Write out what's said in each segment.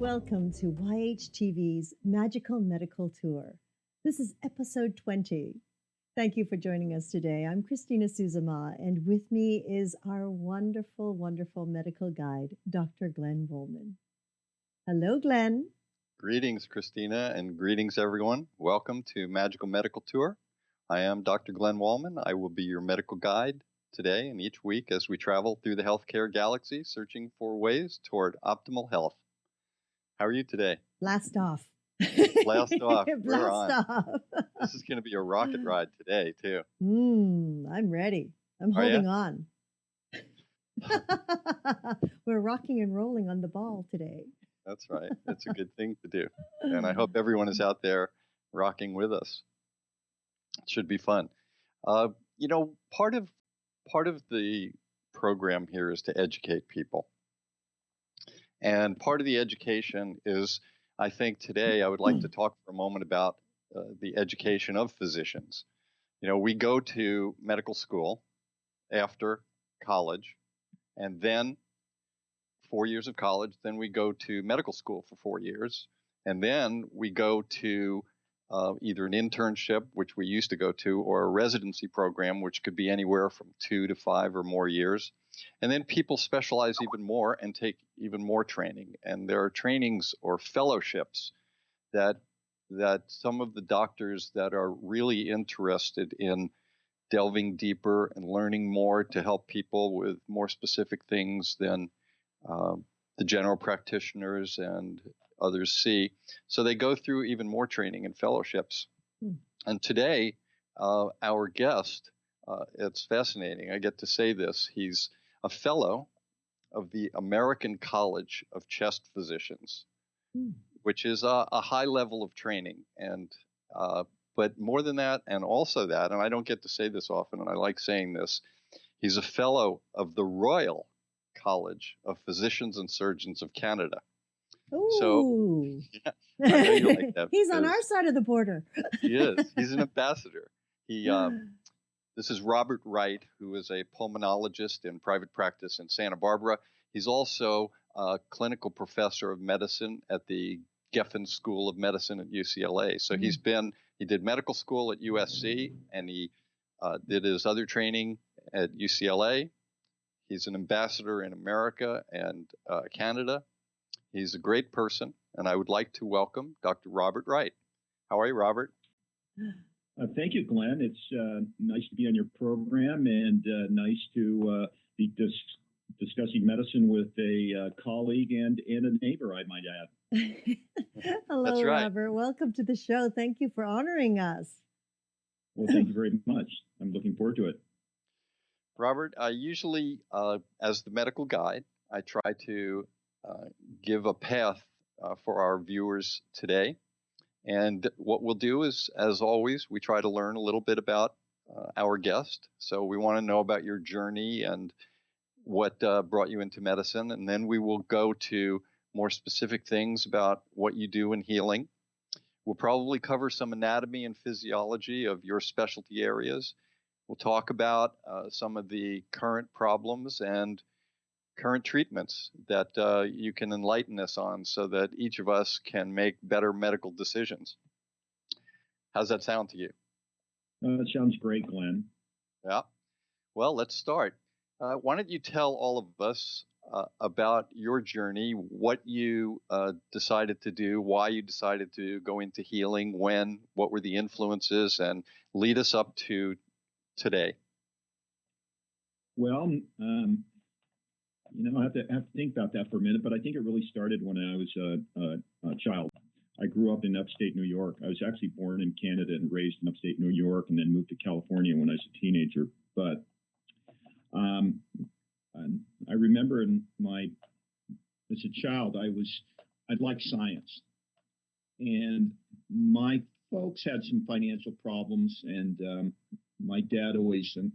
welcome to YHTV's Magical Medical Tour. This is episode 20. Thank you for joining us today. I'm Christina Suzama, and with me is our wonderful, wonderful medical guide, Dr. Glenn Woolman. Hello, Glenn. Greetings, Christina, and greetings, everyone. Welcome to Magical Medical Tour. I am Dr. Glenn Woolman. I will be your medical guide today and each week as we travel through the healthcare galaxy, searching for ways toward optimal health. How are you today? Blast off. Blast off. We're Blast on. off. This is going to be a rocket ride today, too. I'm ready. I'm Are holding ya? on. We're rocking and rolling on the ball today. That's right. It's a good thing to do. And I hope everyone is out there rocking with us. It should be fun. Part of the program here is to educate people. And part of the education is, I think today I would like to talk for a moment about the education of physicians. We go to medical school after college, and then 4 years of college, then we go to medical school for 4 years, and then we go to either an internship, which we used to go to, or a residency program, which could be anywhere from 2 to 5 or more years. And then people specialize even more and take even more training. And there are trainings or fellowships that some of the doctors that are really interested in delving deeper and learning more to help people with more specific things than the general practitioners and others see. So they go through even more training and fellowships. And today, our guest, it's fascinating. I get to say this. He's a fellow of the American College of Chest Physicians, which is a high level of training. And but more than that, and also that, and I don't get to say this often, and I like saying this, he's a fellow of the Royal College of Physicians and Surgeons of Canada. Ooh. So, yeah, I know you like that. He's on our side of the border. He is. He's an ambassador. This is Robert Wright, who is a pulmonologist in private practice in Santa Barbara. He's also a clinical professor of medicine at the Geffen School of Medicine at UCLA. So he did medical school at USC, and he did his other training at UCLA. He's an ambassador in America and Canada. He's a great person, and I would like to welcome Dr. Robert Wright. How are you, Robert? Thank you, Glenn. It's nice to be on your program and nice to be discussing medicine with a colleague and a neighbor, I might add. Hello, That's right. Robert. Welcome to the show. Thank you for honoring us. Well, thank you very much. I'm looking forward to it. Robert, I usually, as the medical guide, I try to give a path for our viewers today. And what we'll do is, as always, we try to learn a little bit about our guest. So we want to know about your journey and what brought you into medicine. And then we will go to more specific things about what you do in healing. We'll probably cover some anatomy and physiology of your specialty areas. We'll talk about some of the current problems and current treatments that you can enlighten us on so that each of us can make better medical decisions. How's that sound to you? That sounds great, Glenn. Yeah. Well, let's start. Why don't you tell all of us about your journey, what you decided to do, why you decided to go into healing, when, what were the influences, and lead us up to today. Well, I have to think about that for a minute, but I think it really started when I was a child. I grew up in upstate New York. I was actually born in Canada and raised in upstate New York, and then moved to California when I was a teenager. But I remember as a child, I liked science, and my folks had some financial problems, and my dad always, said,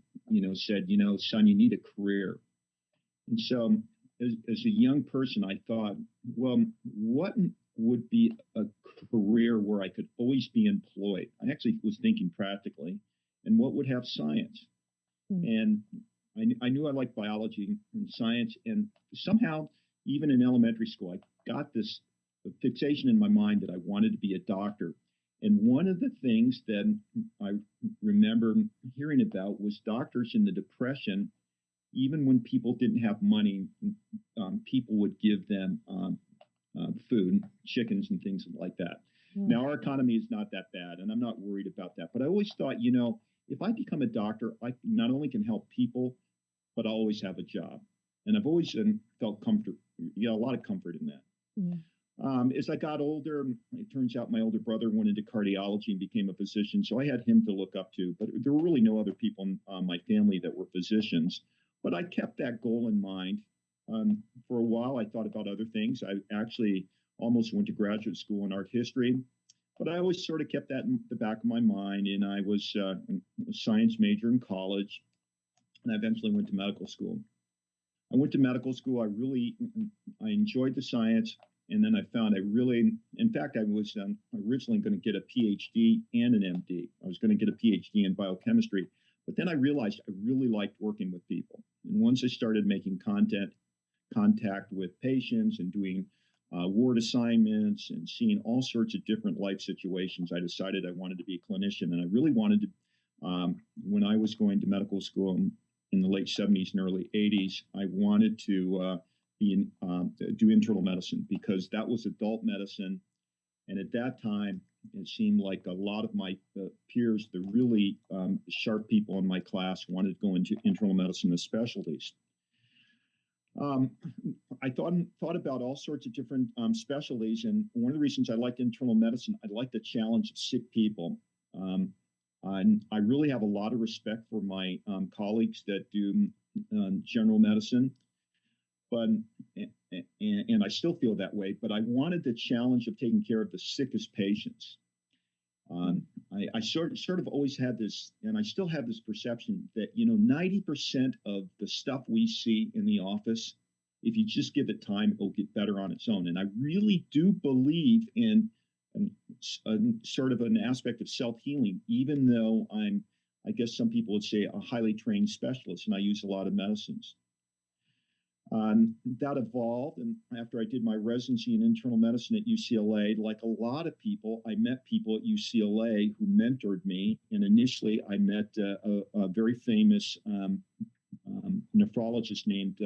son, you need a career. And so as a young person, I thought, well, what would be a career where I could always be employed? I actually was thinking practically, and what would have science? And I knew I liked biology and science, and somehow, even in elementary school, I got this fixation in my mind that I wanted to be a doctor. And one of the things that I remember hearing about was doctors in the Depression. Even when people didn't have money, people would give them food, chickens and things like that. Mm. Now, our economy is not that bad, and I'm not worried about that. But I always thought, if I become a doctor, I not only can help people, but I'll always have a job. And I've always felt comfort, a lot of comfort in that. Mm. As I got older, it turns out my older brother went into cardiology and became a physician, so I had him to look up to. But there were really no other people in my family that were physicians. But I kept that goal in mind. For a while, I thought about other things. I actually almost went to graduate school in art history, but I always sort of kept that in the back of my mind. And I was a science major in college, and I eventually went to medical school. I went to medical school. I enjoyed the science. And then I found in fact, I was originally going to get a PhD and an MD. I was going to get a PhD in biochemistry, but then I realized I really liked working with people. And once I started making contact with patients and doing ward assignments and seeing all sorts of different life situations, I decided I wanted to be a clinician. And I really wanted to, when I was going to medical school in the late 70s and early 80s, I wanted to do internal medicine because that was adult medicine. And at that time, it seemed like a lot of my peers, the really sharp people in my class, wanted to go into internal medicine as specialties. I thought about all sorts of different specialties, and one of the reasons I liked internal medicine, I liked the challenge of sick people. I really have a lot of respect for my colleagues that do general medicine, but and I still feel that way. But I wanted the challenge of taking care of the sickest patients. I sort of always had this, and I still have this perception that 90% of the stuff we see in the office, if you just give it time, it'll get better on its own. And I really do believe in sort of an aspect of self-healing, even though I guess some people would say, a highly trained specialist, and I use a lot of medicines. That evolved, and after I did my residency in internal medicine at UCLA, like a lot of people, I met people at UCLA who mentored me. And initially, I met a very famous nephrologist named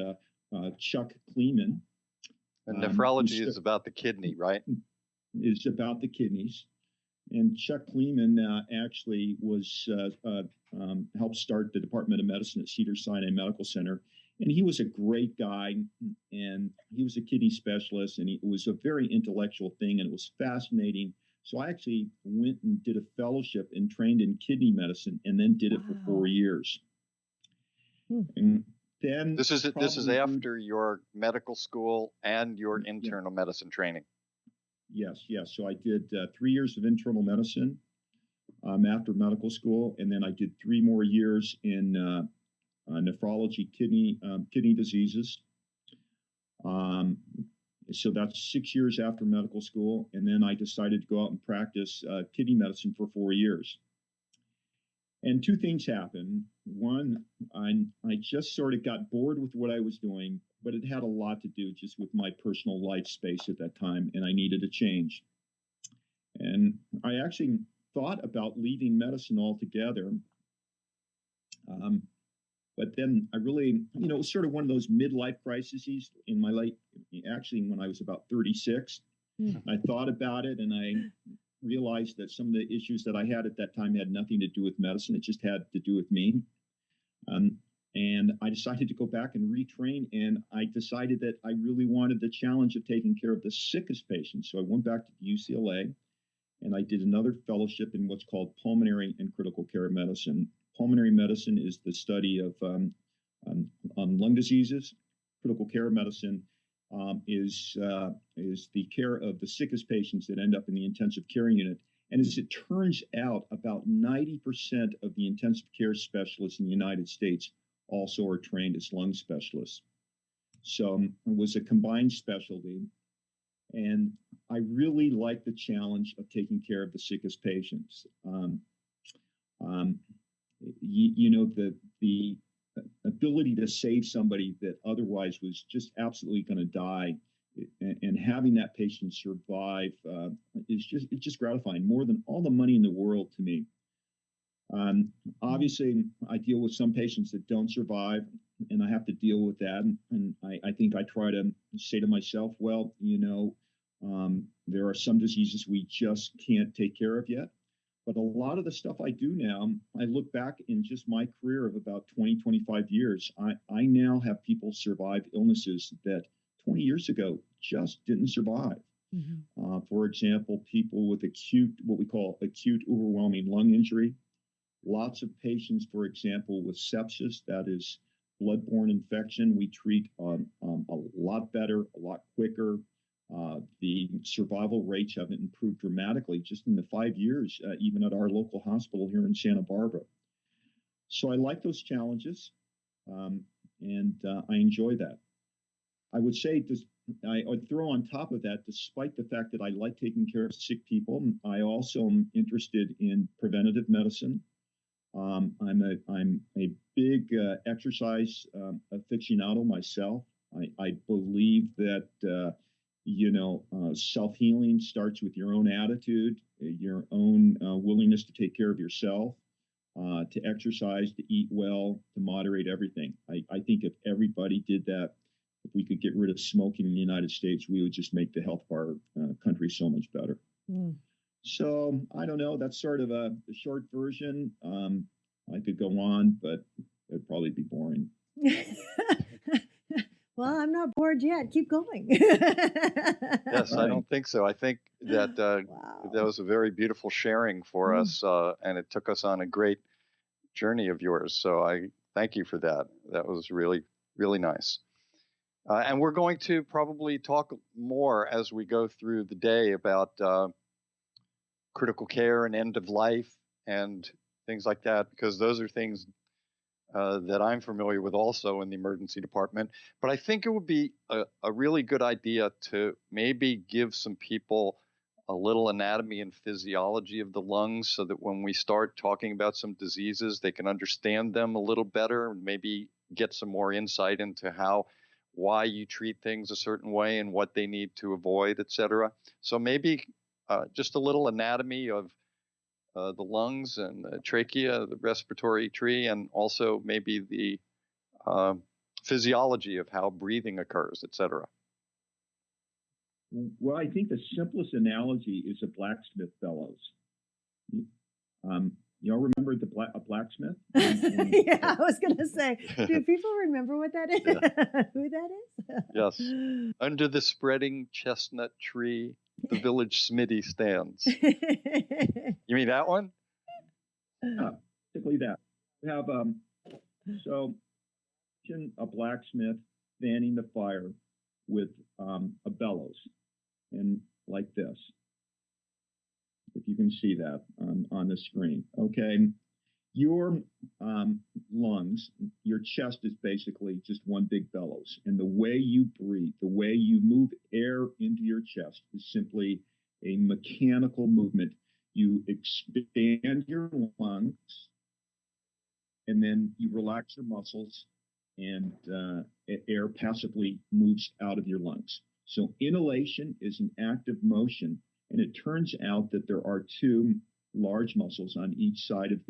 Chuck Kleeman. And nephrology is about the kidney, right? Is about the kidneys. And Chuck Kleeman actually was helped start the Department of Medicine at Cedars-Sinai Medical Center. And he was a great guy, and he was a kidney specialist, and it was a very intellectual thing, and it was fascinating. So I actually went and did a fellowship and trained in kidney medicine, and then did it for 4 years. And then this is after your medical school and your internal medicine training. Yes. So I did 3 years of internal medicine after medical school, and then I did 3 more years in nephrology, kidney diseases. So that's 6 years after medical school. And then I decided to go out and practice kidney medicine for 4 years. And 2 things happened. One, I just sort of got bored with what I was doing, but it had a lot to do just with my personal life space at that time, and I needed a change. And I actually thought about leaving medicine altogether. But then I really, it was sort of one of those midlife crises in my life, actually when I was about 36. I thought about it, and I realized that some of the issues that I had at that time had nothing to do with medicine. It just had to do with me. And I decided to go back and retrain, and I decided that I really wanted the challenge of taking care of the sickest patients. So I went back to UCLA, and I did another fellowship in what's called pulmonary and critical care medicine. Pulmonary medicine is the study of lung diseases. Critical care medicine is the care of the sickest patients that end up in the intensive care unit. And as it turns out, about 90% of the intensive care specialists in the United States also are trained as lung specialists. So it was a combined specialty. And I really like the challenge of taking care of the sickest patients. The ability to save somebody that otherwise was just absolutely going to die and having that patient survive is just gratifying, more than all the money in the world to me. Obviously, I deal with some patients that don't survive, and I have to deal with that. And I think I try to say to myself, well, there are some diseases we just can't take care of yet. But a lot of the stuff I do now, I look back in just my career of about 20, 25 years. I now have people survive illnesses that 20 years ago just didn't survive. For example, people with what we call acute overwhelming lung injury. Lots of patients, for example, with sepsis, that is bloodborne infection, we treat a lot better, a lot quicker. The survival rates have improved dramatically just in the 5 years, even at our local hospital here in Santa Barbara. So I like those challenges, and I enjoy that. I would say I would throw on top of that, despite the fact that I like taking care of sick people, I also am interested in preventative medicine. I'm a big exercise aficionado myself. I believe that self-healing starts with your own attitude, your own willingness to take care of yourself, to exercise, to eat well, to moderate everything. I think if everybody did that, if we could get rid of smoking in the United States, we would just make the health of our country so much better. So I don't know. That's sort of a short version. I could go on, but it'd probably be boring. Well, I'm not bored yet. Keep going. Yes, I Right. don't think so. I think that that Wow. was a very beautiful sharing for Mm. us, and it took us on a great journey of yours. So I thank you for that. That was really, really nice. And we're going to probably talk more as we go through the day about critical care and end of life and things like that, because those are things that I'm familiar with also in the emergency department. But I think it would be a really good idea to maybe give some people a little anatomy and physiology of the lungs so that when we start talking about some diseases, they can understand them a little better and maybe get some more insight into why you treat things a certain way and what they need to avoid, et cetera. So maybe just a little anatomy of the lungs and the trachea, the respiratory tree, and also maybe the physiology of how breathing occurs, et cetera. Well, I think the simplest analogy is a blacksmith bellows. Y'all remember a blacksmith? Yeah, I was going to say, do people remember what that is? Yeah. Who that is? Yes. Under the spreading chestnut tree, the village smithy stands. You mean that one? Particularly that. We have a blacksmith fanning the fire with a bellows, and like this. If you can see that on the screen, okay. Your lungs, your chest is basically just one big bellows, and the way you breathe, the way you move air into your chest is simply a mechanical movement. You expand your lungs, and then you relax your muscles, and air passively moves out of your lungs. So inhalation is an active motion, and it turns out that there are two large muscles on each side of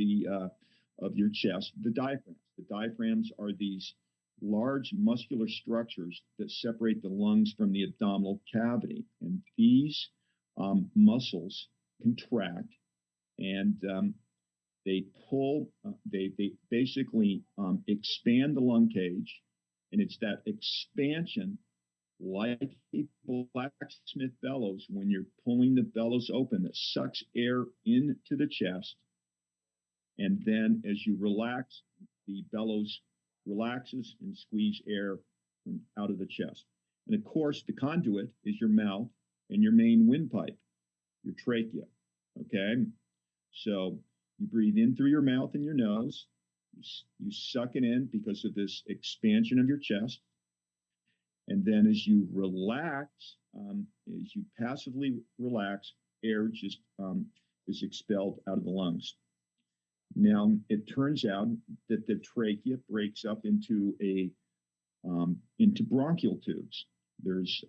your chest, the diaphragms. The diaphragms are these large muscular structures that separate the lungs from the abdominal cavity, and these muscles contract, and they pull, they basically expand the lung cage, and it's that expansion, like a blacksmith bellows, when you're pulling the bellows open, that sucks air into the chest, and then as you relax, the bellows relaxes and squeeze air out of the chest. And of course, the conduit is your mouth and your main windpipe, your trachea. Okay, so you breathe in through your mouth and your nose. You suck it in because of this expansion of your chest. And then as you relax, as you passively relax, air just is expelled out of the lungs. Now, it turns out that the trachea breaks up into bronchial tubes. There's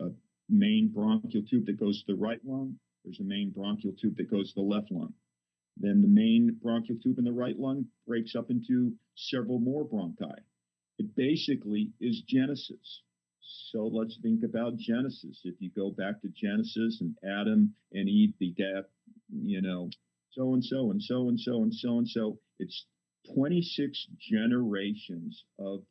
main bronchial tube that goes to the right lung. There's a main bronchial tube that goes to the left lung. Then the main bronchial tube in the right lung breaks up into several more bronchi. It basically is Genesis. So let's think about Genesis. If you go back to Genesis and Adam and Eve begat, so and so and so and so and so and so, it's 26 generations of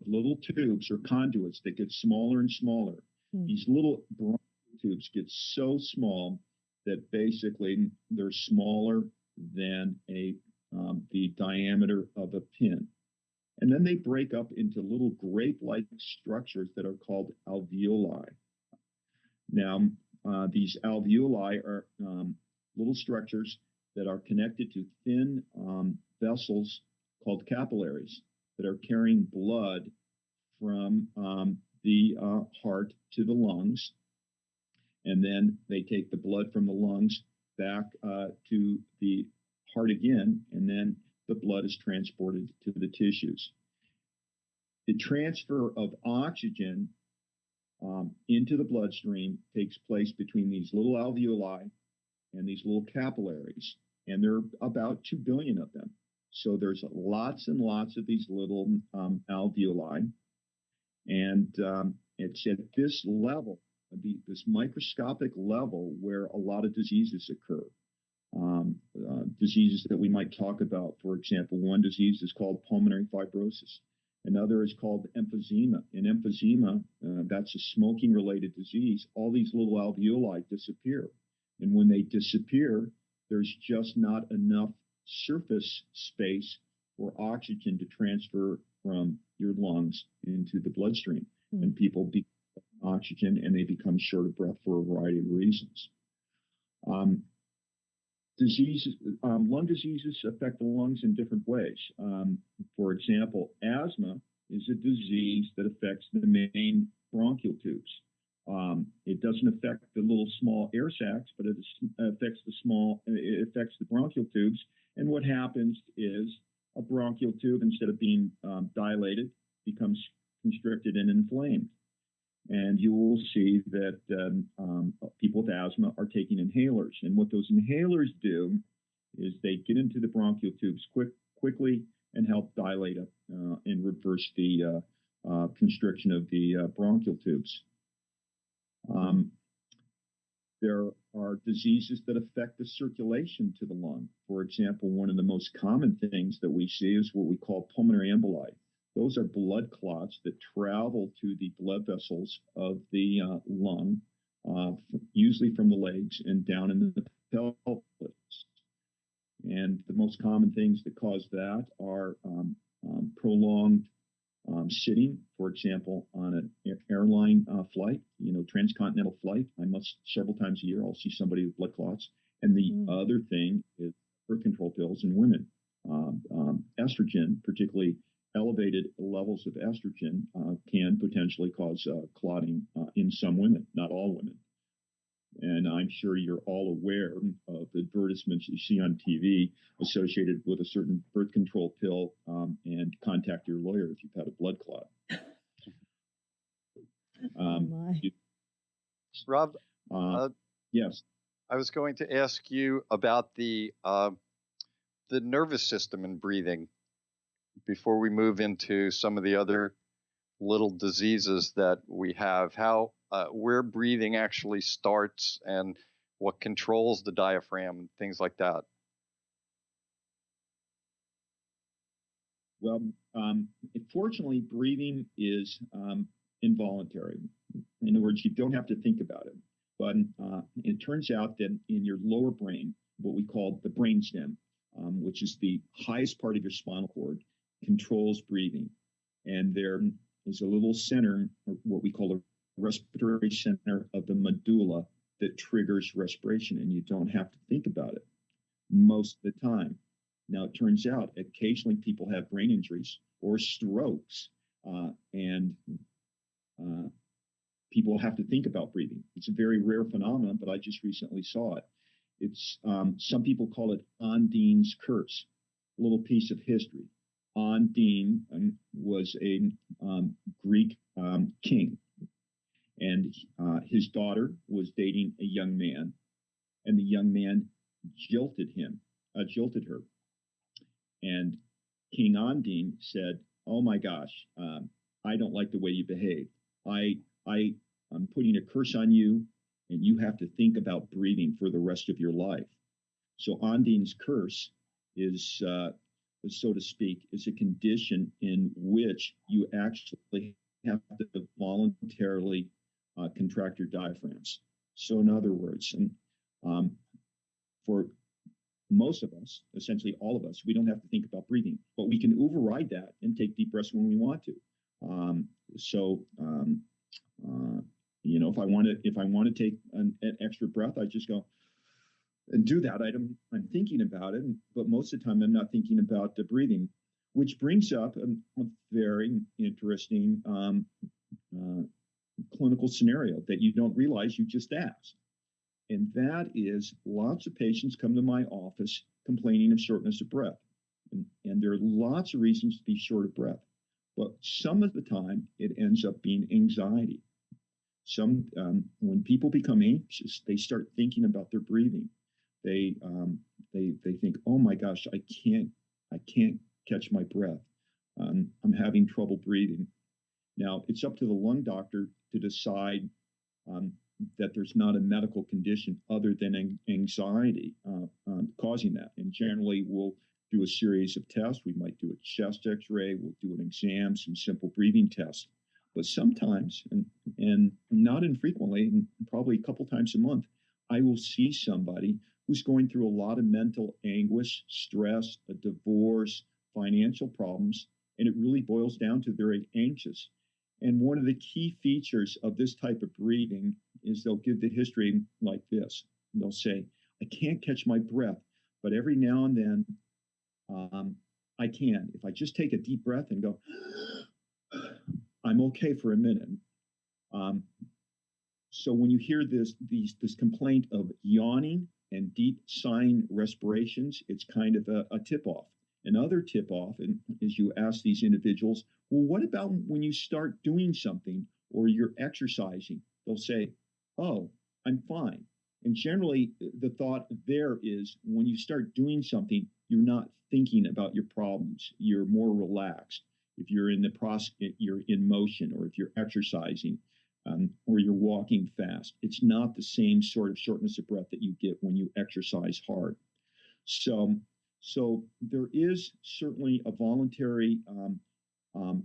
little tubes or conduits that get smaller and smaller. These little bronchial tubes get so small that basically they're smaller than the diameter of a pin. And then they break up into little grape-like structures that are called alveoli. Now, these alveoli are little structures that are connected to thin vessels called capillaries that are carrying blood from the heart to the lungs. And then they take the blood from the lungs back to the heart again, and then the blood is transported to the tissues. The transfer of oxygen into the bloodstream takes place between these little alveoli and these little capillaries, and there are about 2 billion of them. So there's lots and lots of these little alveoli, and it's at this level, this microscopic level, where a lot of diseases occur. Diseases that we might talk about. For example, one disease is called pulmonary fibrosis. Another is called emphysema. In emphysema, that's a smoking-related disease. All these little alveoli disappear. And when they disappear, there's just not enough surface space for oxygen to transfer from your lungs into the bloodstream. And people become oxygen and they become short of breath for a variety of reasons. Lung diseases affect the lungs in different ways. For example, asthma is a disease that affects the main bronchial tubes. It doesn't affect the little small air sacs, but it affects the bronchial tubes. And what happens is a bronchial tube, instead of being dilated, becomes constricted and inflamed. And you will see that people with asthma are taking inhalers. And what those inhalers do is they get into the bronchial tubes quickly and help dilate up and reverse the constriction of the bronchial tubes. There are diseases that affect the circulation to the lung. For example, one of the most common things that we see is what we call pulmonary emboli. Those are blood clots that travel to the blood vessels of the lung, usually from the legs and down in the pelvis. And the most common things that cause that are prolonged sitting, for example, on an airline flight, transcontinental flight. Several times a year, I'll see somebody with blood clots. And the other thing is birth control pills in women. Estrogen, particularly elevated levels of estrogen, can potentially cause clotting in some women, not all women. And I'm sure you're all aware of advertisements you see on TV associated with a certain birth control pill, and contact your lawyer if you've had a blood clot. Rob, yes. I was going to ask you about the nervous system and breathing before we move into some of the other little diseases that we have. How where breathing actually starts and what controls the diaphragm, things like that. Well, fortunately, breathing is involuntary. In other words, you don't have to think about it. But it turns out that in your lower brain, what we call the brainstem, which is the highest part of your spinal cord, controls breathing. And there is a little center, or what we call a respiratory center of the medulla, that triggers respiration, and you don't have to think about it most of the time. Now, it turns out occasionally people have brain injuries or strokes, and people have to think about breathing. It's a very rare phenomenon, but I just recently saw it. It's some people call it Undine's curse, a little piece of history. Undine was a Greek king, And his daughter was dating a young man, and the young man jilted her. And King Ondine said, "Oh my gosh, I don't like the way you behave. I'm putting a curse on you, and you have to think about breathing for the rest of your life." So Ondine's curse is, so to speak, is a condition in which you actually have to voluntarily contract your diaphragms. So in other words, um, for most of us, essentially all of us, we don't have to think about breathing, but we can override that and take deep breaths when we want to. Um, so, if I want to take an extra breath, I just go and do that. I'm thinking about it, but most of the time I'm not thinking about the breathing, which brings up a very interesting clinical scenario that you don't realize you just asked. And that is, lots of patients come to my office complaining of shortness of breath. And there are lots of reasons to be short of breath. But some of the time, it ends up being anxiety. When people become anxious, they start thinking about their breathing. They think, "Oh my gosh, I can't catch my breath. I'm having trouble breathing." Now, it's up to the lung doctor to decide that there's not a medical condition other than anxiety causing that. And generally, we'll do a series of tests. We might do a chest x-ray, we'll do an exam, some simple breathing tests. But sometimes, and not infrequently, and probably a couple times a month, I will see somebody who's going through a lot of mental anguish, stress, a divorce, financial problems, and it really boils down to they're anxious. And one of the key features of this type of breathing is they'll give the history like this. They'll say, "I can't catch my breath, but every now and then I can. If I just take a deep breath and go, I'm okay for a minute." So when you hear this complaint of yawning and deep sighing respirations, it's kind of a tip-off. Another tip-off is you ask these individuals, "Well, what about when you start doing something or you're exercising?" They'll say, "Oh, I'm fine." And generally, the thought there is when you start doing something, you're not thinking about your problems. You're more relaxed. If you're in the process, you're in motion, or if you're exercising, or you're walking fast, it's not the same sort of shortness of breath that you get when you exercise hard. So there is certainly a voluntary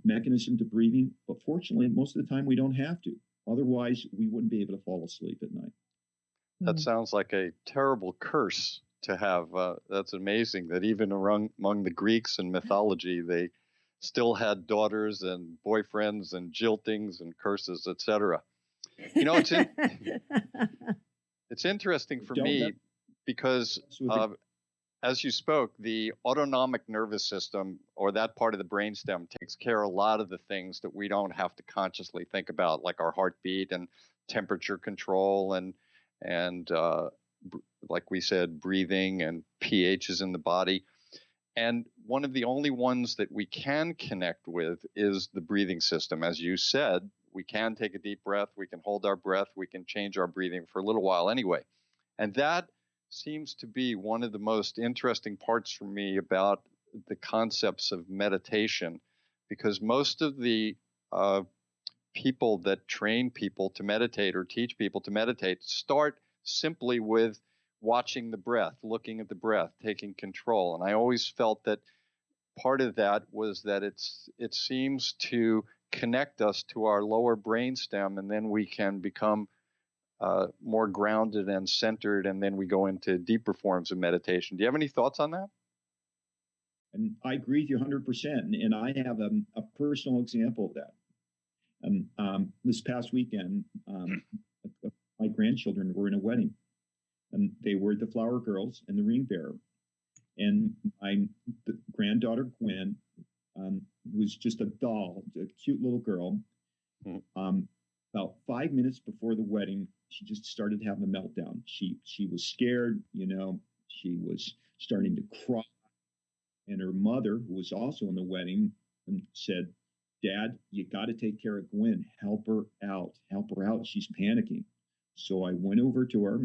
mechanism to breathing, but fortunately, most of the time we don't have to. Otherwise, we wouldn't be able to fall asleep at night. That sounds like a terrible curse to have. That's amazing that even among the Greeks and mythology, they still had daughters and boyfriends and jiltings and curses, etc. You know, it's interesting for me because as you spoke, the autonomic nervous system, or that part of the brainstem, takes care of a lot of the things that we don't have to consciously think about, like our heartbeat and temperature control and like we said, breathing and pHs in the body. And one of the only ones that we can connect with is the breathing system. As you said, we can take a deep breath, we can hold our breath, we can change our breathing for a little while anyway. And that seems to be one of the most interesting parts for me about the concepts of meditation, because most of the people that train people to meditate or teach people to meditate start simply with watching the breath, looking at the breath, taking control. And I always felt that part of that was that it seems to connect us to our lower brainstem, and then we can become more grounded and centered, and then we go into deeper forms of meditation. Do you have any thoughts on that? And I agree with you 100%. And I have a personal example of that. This past weekend, my grandchildren were in a wedding, and they were the flower girls and the ring bearer. And my granddaughter Gwen, who was just a doll, a cute little girl, about 5 minutes before the wedding, she just started having a meltdown. She was scared, she was starting to cry. And her mother, who was also in the wedding, said, Dad, you got to take care of Gwen. Help her out. Help her out. She's panicking. So I went over to her.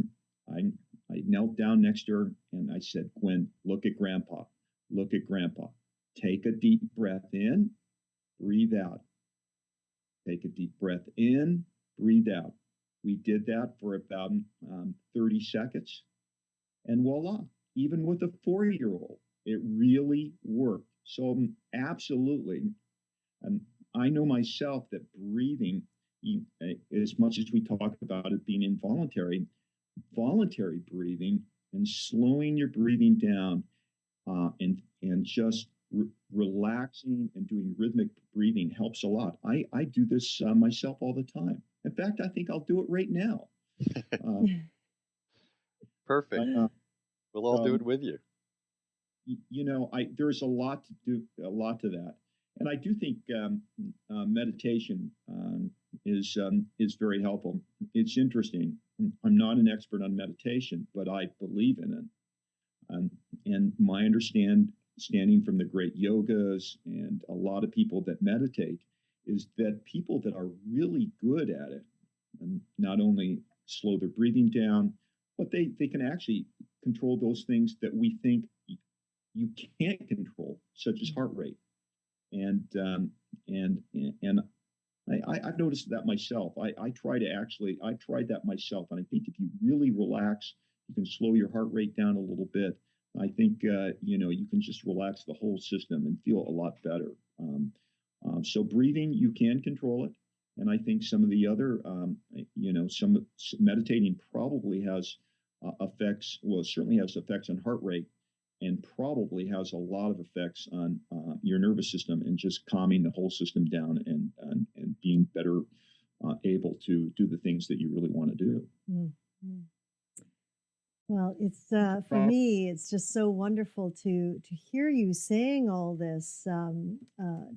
I, I knelt down next to her and I said, Gwen, look at Grandpa. Look at Grandpa. Take a deep breath in, breathe out. Take a deep breath in, breathe out. We did that for about 30 seconds. And voila, even with a 4-year-old, it really worked. So absolutely. And I know myself that breathing, as much as we talk about it being involuntary, voluntary breathing and slowing your breathing down and just relaxing and doing rhythmic breathing helps a lot. I do this myself all the time. In fact, I think I'll do it right now. Perfect. We'll all do it with you. There's a lot to that, and I do think meditation is very helpful. It's interesting. I'm not an expert on meditation, but I believe in it, and my understanding from the great yogas and a lot of people that meditate is that people that are really good at it, and not only slow their breathing down, but they can actually control those things that we think you can't control, such as heart rate. And I've noticed that myself. I tried that myself, and I think if you really relax, you can slow your heart rate down a little bit. I think you can just relax the whole system and feel a lot better. So breathing, you can control it, and I think some of the other, some meditating probably has effects. Well, it certainly has effects on heart rate, and probably has a lot of effects on your nervous system and just calming the whole system down and being better able to do the things that you really want to do. Mm-hmm. Well, it's for me, it's just so wonderful to hear you saying all this,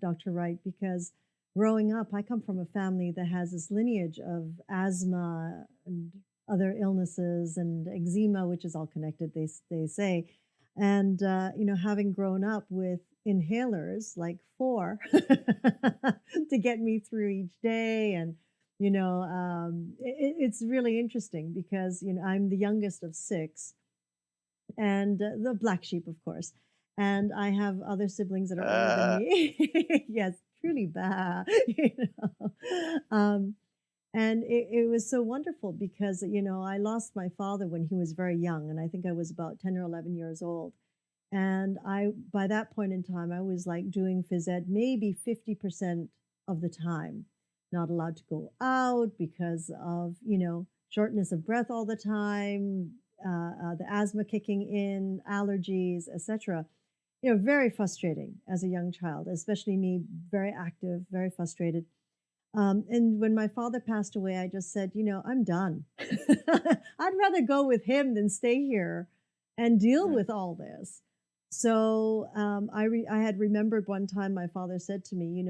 Dr. Wright, because growing up, I come from a family that has this lineage of asthma and other illnesses and eczema, which is all connected, they say. And, having grown up with inhalers, like 4, to get me through each day. And, it's really interesting because, I'm the youngest of 6 and the black sheep, of course. And I have other siblings that are older than me. Yes, truly bad. And it was so wonderful because, I lost my father when he was very young, and I think I was about 10 or 11 years old. And by that point in time, I was like doing phys ed maybe 50% of the time, not allowed to go out because of, shortness of breath all the time, the asthma kicking in, allergies, etc. Very frustrating as a young child, especially me, very active, very frustrated. And when my father passed away, I just said, I'm done. I'd rather go with him than stay here and deal with all this. So I had remembered one time my father said to me,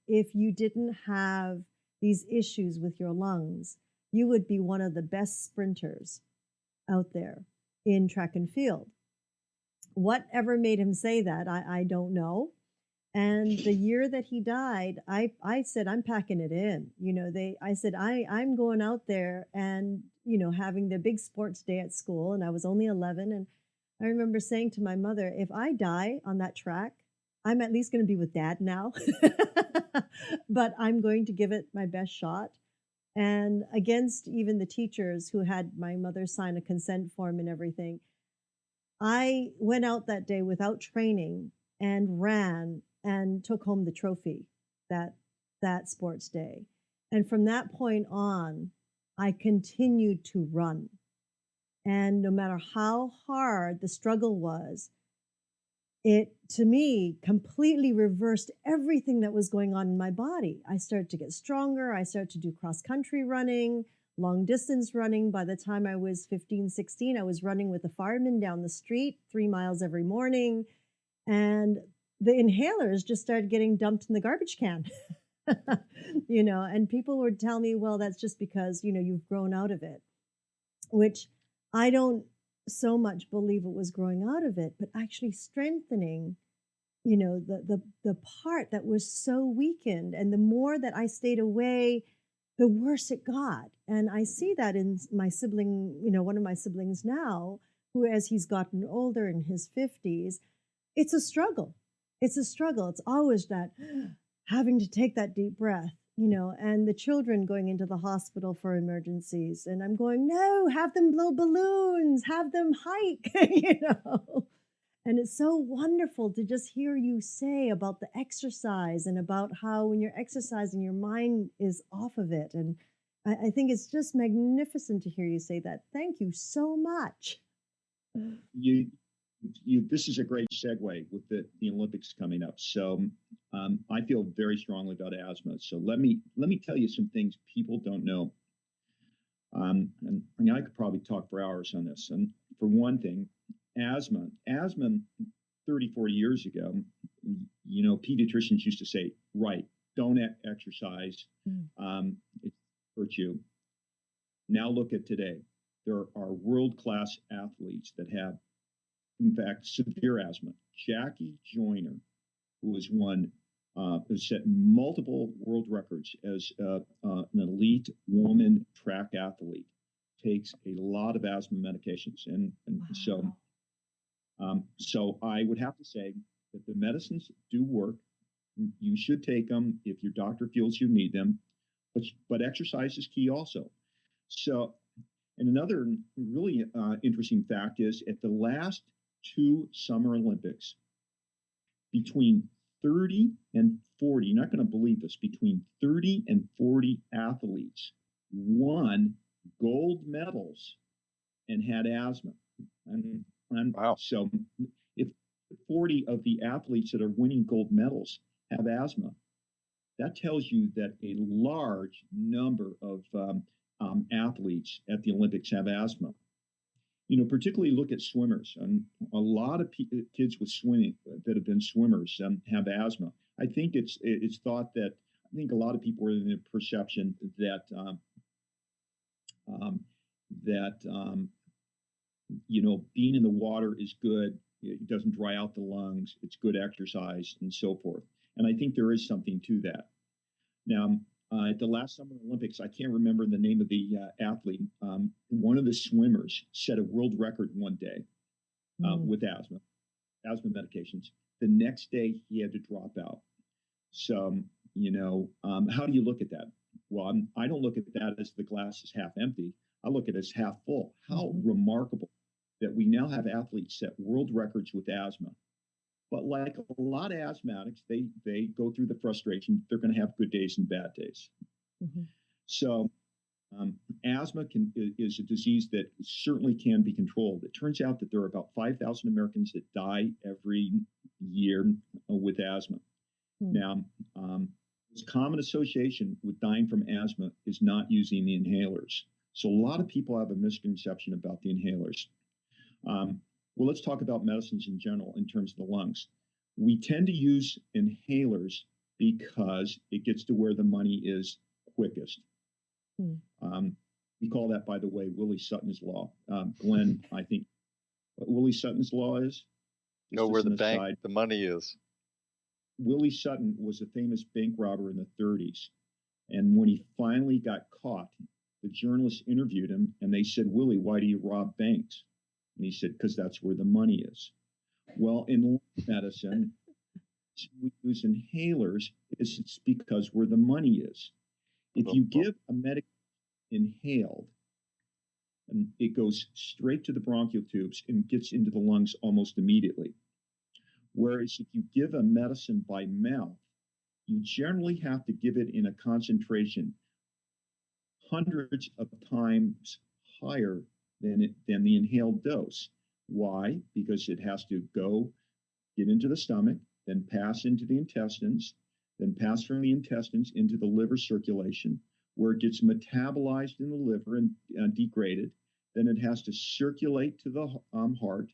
if you didn't have these issues with your lungs, you would be one of the best sprinters out there in track and field. Whatever made him say that, I don't know. And the year that he died, I said, I'm packing it in. I said, I'm going out there and, having the big sports day at school. And I was only 11. And I remember saying to my mother, if I die on that track, I'm at least going to be with Dad now. But I'm going to give it my best shot. And against even the teachers who had my mother sign a consent form and everything, I went out that day without training and ran and took home the trophy that sports day. And from that point on, I continued to run. And no matter how hard the struggle was, it, to me, completely reversed everything that was going on in my body. I started to get stronger. I started to do cross-country running, long distance running. By the time I was 15, 16, I was running with the firemen down the street 3 miles every morning. And the inhalers just started getting dumped in the garbage can. And people would tell me, well, that's just because, you've grown out of it, which I don't so much believe it was growing out of it, but actually strengthening the part that was so weakened, and the more that I stayed away, the worse it got. And I see that in my sibling, one of my siblings now, who, as he's gotten older in his 50s, it's a struggle. It's a struggle. It's always that having to take that deep breath, and the children going into the hospital for emergencies. And I'm going, no, have them blow balloons, have them hike, And it's so wonderful to just hear you say about the exercise and about how when you're exercising, your mind is off of it. And I think it's just magnificent to hear you say that. Thank you so much. You, this is a great segue with the Olympics coming up. So I feel very strongly about asthma. So let me tell you some things people don't know. And I could probably talk for hours on this. And for one thing, asthma 30, 40 years ago, pediatricians used to say, right, don't exercise. It hurts you. Now look at today. There are world-class athletes that have, in fact, severe asthma. Jackie Joyner, who has set multiple world records as an elite woman track athlete, takes a lot of asthma medications. And Wow. so I would have to say that the medicines do work. You should take them if your doctor feels you need them, but exercise is key also. So, and another really interesting fact is at the last two Summer Olympics, between 30 and 40, you're not going to believe this, between 30 and 40 athletes won gold medals and had asthma. And Wow. so if 40 of the athletes that are winning gold medals have asthma, that tells you that a large number of athletes at the Olympics have asthma. Particularly look at swimmers. And a lot of kids with swimming that have been swimmers have asthma. I think it's thought that I think a lot of people are in the perception that that being in the water is good. It doesn't dry out the lungs. It's good exercise and so forth. And I think there is something to that. Now, at the last Summer Olympics, I can't remember the name of the athlete. One of the swimmers set a world record one day with asthma medications. The next day, he had to drop out. So, how do you look at that? Well, I don't look at that as the glass is half empty. I look at it as half full. How remarkable that we now have athletes set world records with asthma. But like a lot of asthmatics, they go through the frustration. They're going to have good days and bad days. Mm-hmm. So asthma is a disease that certainly can be controlled. It turns out that there are about 5,000 Americans that die every year with asthma. Now, this common association with dying from asthma is not using the inhalers. So a lot of people have a misconception about the inhalers. Well, let's talk about medicines in general in terms of the lungs. We tend to use inhalers because it gets to where the money is quickest. We call that, by the way, Willie Sutton's law. Glenn, I think what Willie Sutton's law is? Know where the money is. Willie Sutton was a famous bank robber in the 30s. And when he finally got caught, the journalists interviewed him and they said, Willie, why do you rob banks? And he said, because that's where the money is. Well, in medicine, we use inhalers. It's because where the money is. If you give a medication inhaled, and it goes straight to the bronchial tubes and gets into the lungs almost immediately. Whereas if you give a medicine by mouth, you generally have to give it in a concentration hundreds of times higher than the inhaled dose. Why? Because it has to get into the stomach, then pass into the intestines, then pass from the intestines into the liver circulation, where it gets metabolized in the liver and degraded. Then it has to circulate to the heart,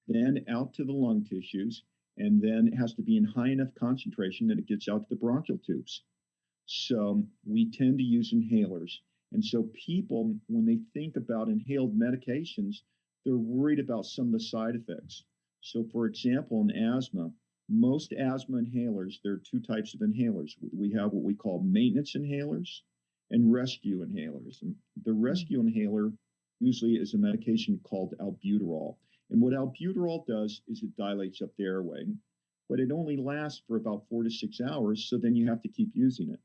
then out to the lung tissues, and then it has to be in high enough concentration that it gets out to the bronchial tubes. So we tend to use inhalers. And so people, when they think about inhaled medications, they're worried about some of the side effects. So for example, in asthma, Most asthma inhalers, there are two types of inhalers. We have what we call maintenance inhalers and rescue inhalers. And the Mm. rescue inhaler usually is a medication called albuterol. And what albuterol does is it dilates up the airway, but it only lasts for about 4 to 6 hours, so then you have to keep using it.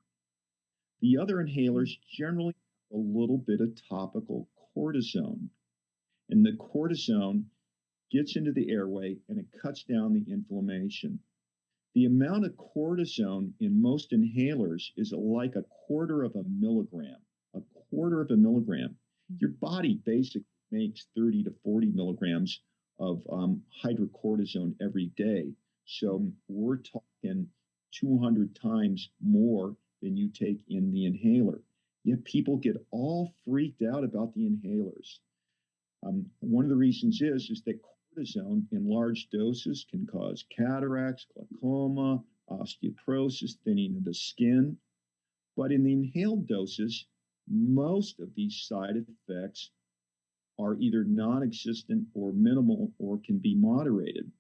The other Mm. inhalers generally have a little bit of topical cortisone, and the cortisone gets into the airway and it cuts down the inflammation. The amount of cortisone in most inhalers is like a quarter of a milligram. A quarter of a milligram. Mm. Your body basically makes 30 to 40 milligrams of hydrocortisone every day. So we're talking 200 times more than you take in the inhaler. Yet people get all freaked out about the inhalers. One of the reasons is that cortisone in large doses can cause cataracts, glaucoma, osteoporosis, thinning of the skin. But in the inhaled doses, most of these side effects are either non existent or minimal or can be moderated.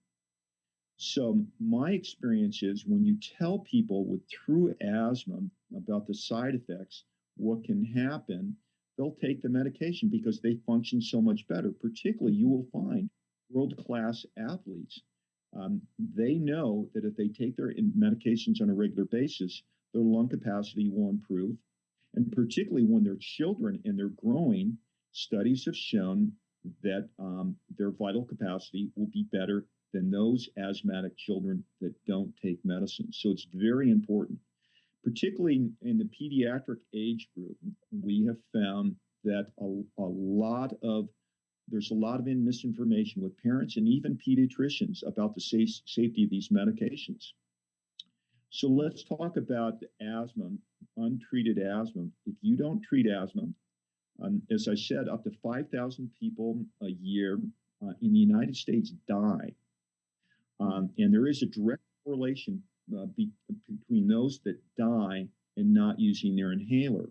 So, my experience is when you tell people with true asthma about the side effects, what can happen, they'll take the medication because they function so much better. Particularly, you will find world class athletes. They know that if they take their medications on a regular basis, their lung capacity will improve. And particularly when they're children and they're growing, studies have shown that their vital capacity will be better than those asthmatic children that don't take medicine. So it's very important, particularly in the pediatric age group. We have found that there's a lot of misinformation with parents and even pediatricians about the safety of these medications. So let's talk about asthma, untreated asthma. If you don't treat asthma, as I said, up to 5,000 people a year in the United States die. And there is a direct correlation between those that die and not using their inhaler.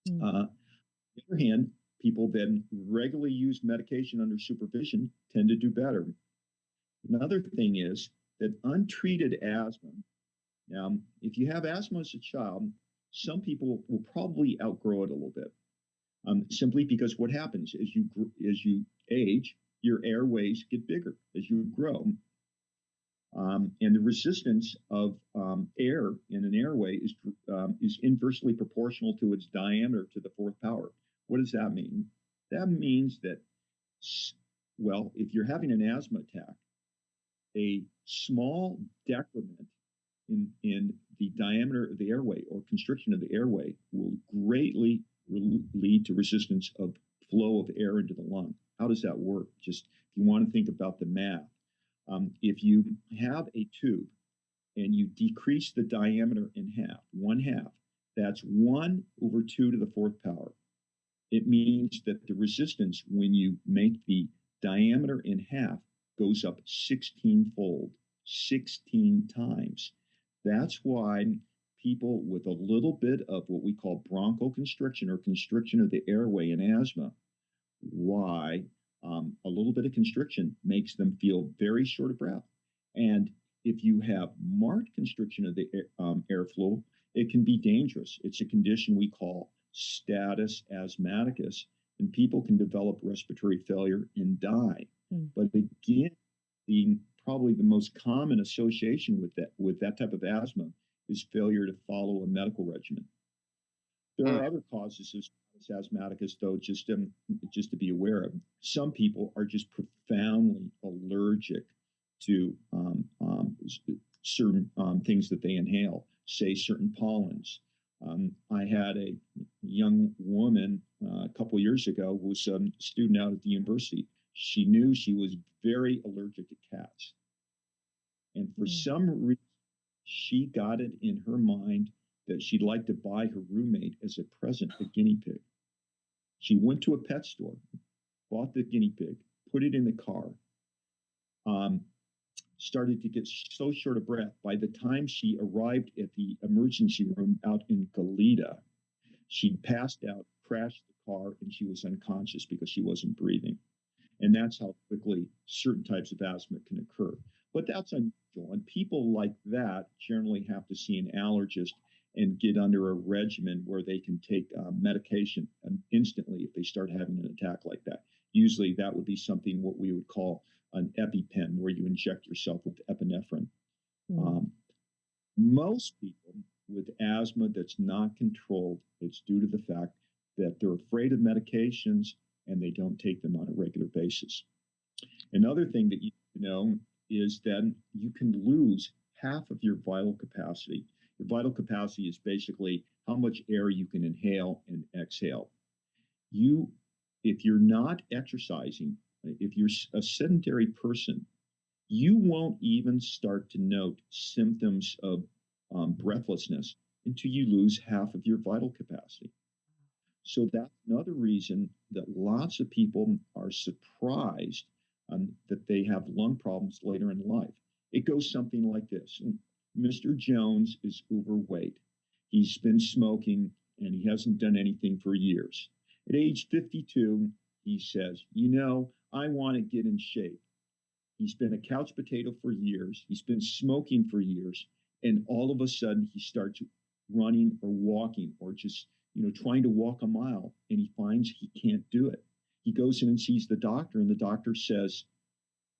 Mm. On the other hand, people that regularly use medication under supervision tend to do better. Another thing is that untreated asthma. Now, if you have asthma as a child, some people will probably outgrow it a little bit, simply because what happens as you age, your airways get bigger as you grow. And the resistance of air in an airway is inversely proportional to its diameter to the fourth power. What does that mean? That means that, well, if you're having an asthma attack, a small decrement in the diameter of the airway or constriction of the airway will greatly lead to resistance of flow of air into the lung. How does that work? Just if you want to think about the math. If you have a tube and you decrease the diameter in half, one half, that's 1/2 to the fourth power. It means that the resistance when you make the diameter in half goes up 16-fold, 16 times. That's why people with a little bit of what we call bronchoconstriction or constriction of the airway in asthma, why a little bit of constriction makes them feel very short of breath. And if you have marked constriction of the airflow, it can be dangerous. It's a condition we call status asthmaticus, and people can develop respiratory failure and die. Mm. But again, probably the most common association with that type of asthma is failure to follow a medical regimen. There are other causes of asthmaticus, though, just to be aware of. Some people are just profoundly allergic to certain things that they inhale, say certain pollens. I had a young woman a couple years ago who was a student out at the university. She knew she was very allergic to cats. And for some reason, she got it in her mind that she'd like to buy her roommate as a present a guinea pig. She went to a pet store, bought the guinea pig, put it in the car, started to get so short of breath. By the time she arrived at the emergency room out in Goleta, she'd passed out, crashed the car, and she was unconscious because she wasn't breathing. And that's how quickly certain types of asthma can occur. But that's unusual. And people like that generally have to see an allergist and get under a regimen where they can take medication instantly if they start having an attack like that. Usually that would be something what we would call an EpiPen, where you inject yourself with epinephrine. Mm. Most people with asthma that's not controlled, it's due to the fact that they're afraid of medications and they don't take them on a regular basis. Another thing that you know is that you can lose half of your vital capacity. Your vital capacity is basically how much air you can inhale and exhale. You, if you're not exercising, if you're a sedentary person, you won't even start to note symptoms of breathlessness until you lose half of your vital capacity. So that's another reason that lots of people are surprised that they have lung problems later in life. It goes something like this. Mr. Jones is overweight. He's been smoking and he hasn't done anything for years. At age 52, he says, I want to get in shape. He's been a couch potato for years. He's been smoking for years. And all of a sudden, he starts running or walking or just, trying to walk a mile. And he finds he can't do it. He goes in and sees the doctor, and the doctor says,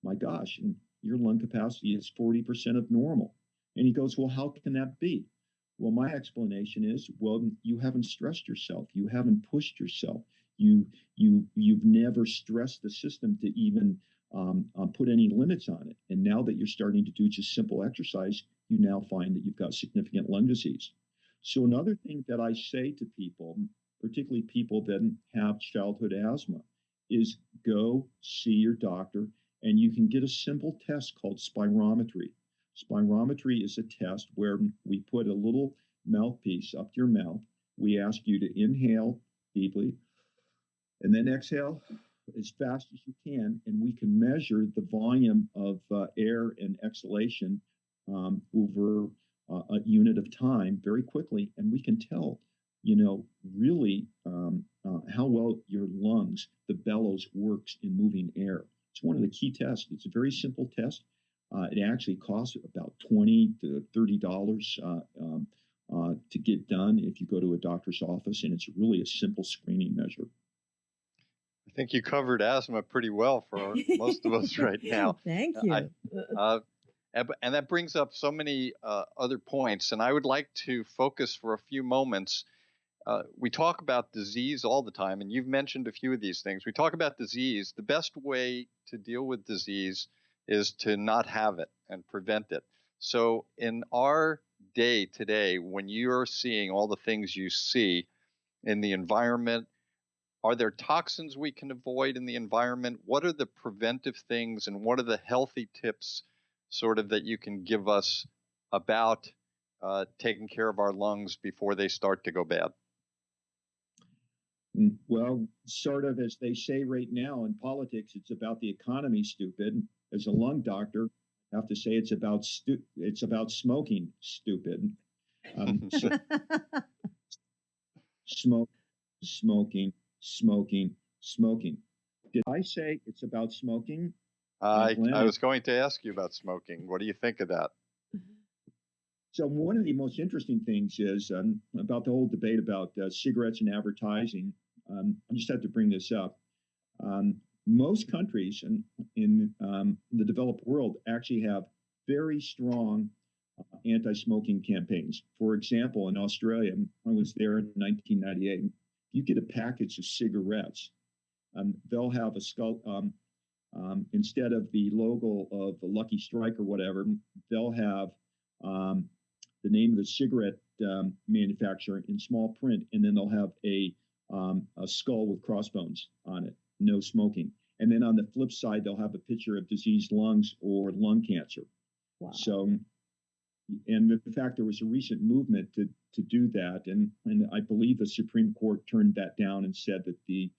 my gosh, your lung capacity is 40% of normal. And he goes, well, how can that be? Well, my explanation is, well, you haven't stressed yourself. You haven't pushed yourself. You've never stressed the system to even put any limits on it. And now that you're starting to do just simple exercise, you now find that you've got significant lung disease. So another thing that I say to people, particularly people that have childhood asthma, is go see your doctor, and you can get a simple test called spirometry. Spirometry is a test where we put a little mouthpiece up your mouth. We ask you to inhale deeply and then exhale as fast as you can, and we can measure the volume of air and exhalation over a unit of time very quickly, and we can tell, really how well your lungs, the bellows, works in moving air. It's one of the key tests. It's a very simple test. It actually costs about $20 to $30 to get done if you go to a doctor's office, and it's really a simple screening measure. I think you covered asthma pretty well for most of us right now. Thank you. And that brings up so many other points, and I would like to focus for a few moments. We talk about disease all the time, and you've mentioned a few of these things. We talk about disease. The best way to deal with disease is to not have it and prevent it. So in our day today, when you're seeing all the things you see in the environment, are there toxins we can avoid in the environment? What are the preventive things, and what are the healthy tips sort of that you can give us about taking care of our lungs before they start to go bad? Well, sort of as they say right now in politics, it's about the economy, stupid. As a lung doctor, I have to say it's about smoking, stupid. Smoking. Did I say it's about smoking? I was going to ask you about smoking. What do you think of that? So one of the most interesting things is about the whole debate about cigarettes and advertising. I just have to bring this up. Most countries in the developed world actually have very strong anti-smoking campaigns. For example, in Australia, I was there in 1998. You get a package of cigarettes, they'll have a skull. Instead of the logo of the Lucky Strike or whatever, they'll have the name of the cigarette manufacturer in small print, and then they'll have a skull with crossbones on it, no smoking. And then on the flip side, they'll have a picture of diseased lungs or lung cancer. Wow. So, and in fact, there was a recent movement to do that, and I believe the Supreme Court turned that down and said that the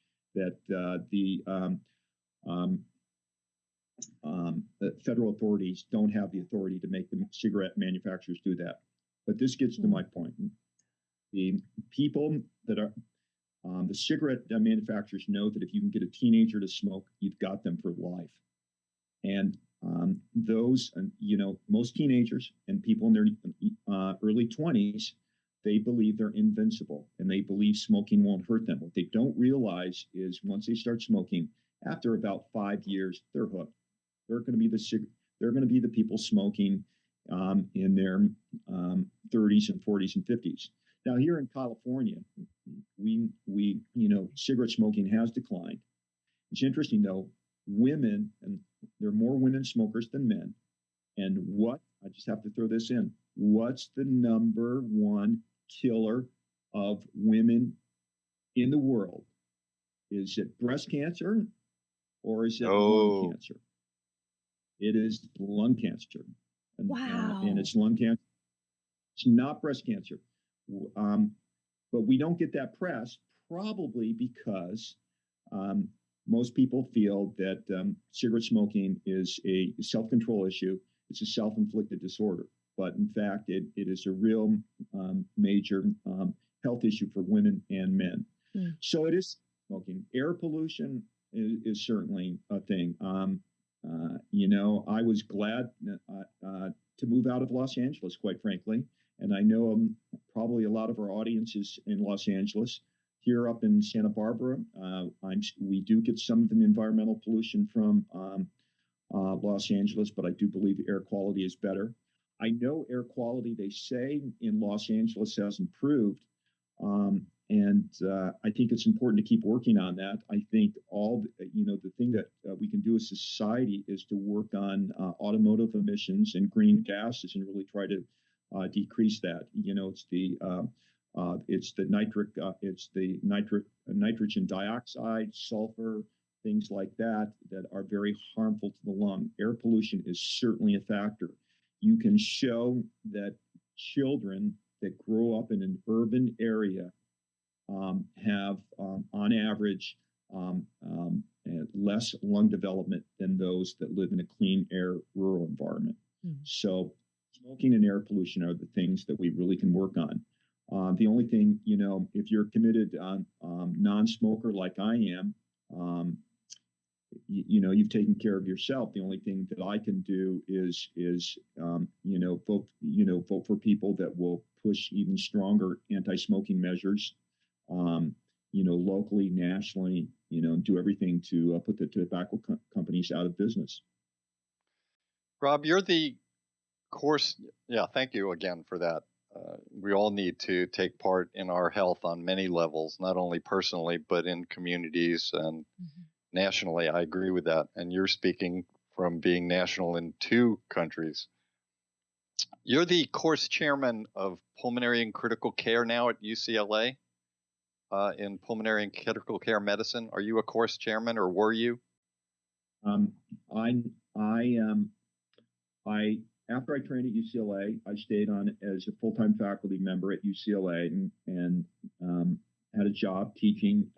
federal authorities don't have the authority to make the cigarette manufacturers do that. But this gets to my point. The people that are the cigarette manufacturers know that if you can get a teenager to smoke, you've got them for life. And those, most teenagers and people in their early 20s, they believe they're invincible and they believe smoking won't hurt them. What they don't realize is once they start smoking, after about 5 years, they're hooked. They're going to be they're going to be the people smoking in their 30s and 40s and 50s. Now, here in California, we cigarette smoking has declined. It's interesting though, women, and there are more women smokers than men. And I just have to throw this in. What's the number one killer of women in the world? Is it breast cancer or is it lung cancer? It is lung cancer. And it's lung cancer. It's not breast cancer. But we don't get that press probably because most people feel that cigarette smoking is a self-control issue. It's a self-inflicted disorder. But in fact, it is a real major health issue for women and men. So it is smoking. Air pollution is certainly a thing. I was glad to move out of Los Angeles, quite frankly. And I know probably a lot of our audience is in Los Angeles. Here up in Santa Barbara, we do get some of the environmental pollution from Los Angeles, but I do believe air quality is better. I know air quality, they say, in Los Angeles has improved. And I think it's important to keep working on that. I think the thing that we can do as a society is to work on automotive emissions and green gases and really try to decrease that. It's the nitrogen dioxide, sulfur, things like that are very harmful to the lung. Air pollution is certainly a factor. You can show that children that grow up in an urban area have, on average, less lung development than those that live in a clean air rural environment. So smoking and air pollution are the things that we really can work on. The only thing, if you're committed non-smoker like I am, you've taken care of yourself. The only thing that I can do is vote for people that will push even stronger anti-smoking measures, locally, nationally, do everything to put the tobacco companies out of business. Rob, you're the course. Yeah, thank you again for that. We all need to take part in our health on many levels, not only personally, but in communities and nationally. I agree with that. And you're speaking from being national in 2 countries. You're the course chairman of pulmonary and critical care now at UCLA in pulmonary and critical care medicine. Are you a course chairman, or were you? After I trained at UCLA, I stayed on as a full-time faculty member at UCLA and had a job teaching,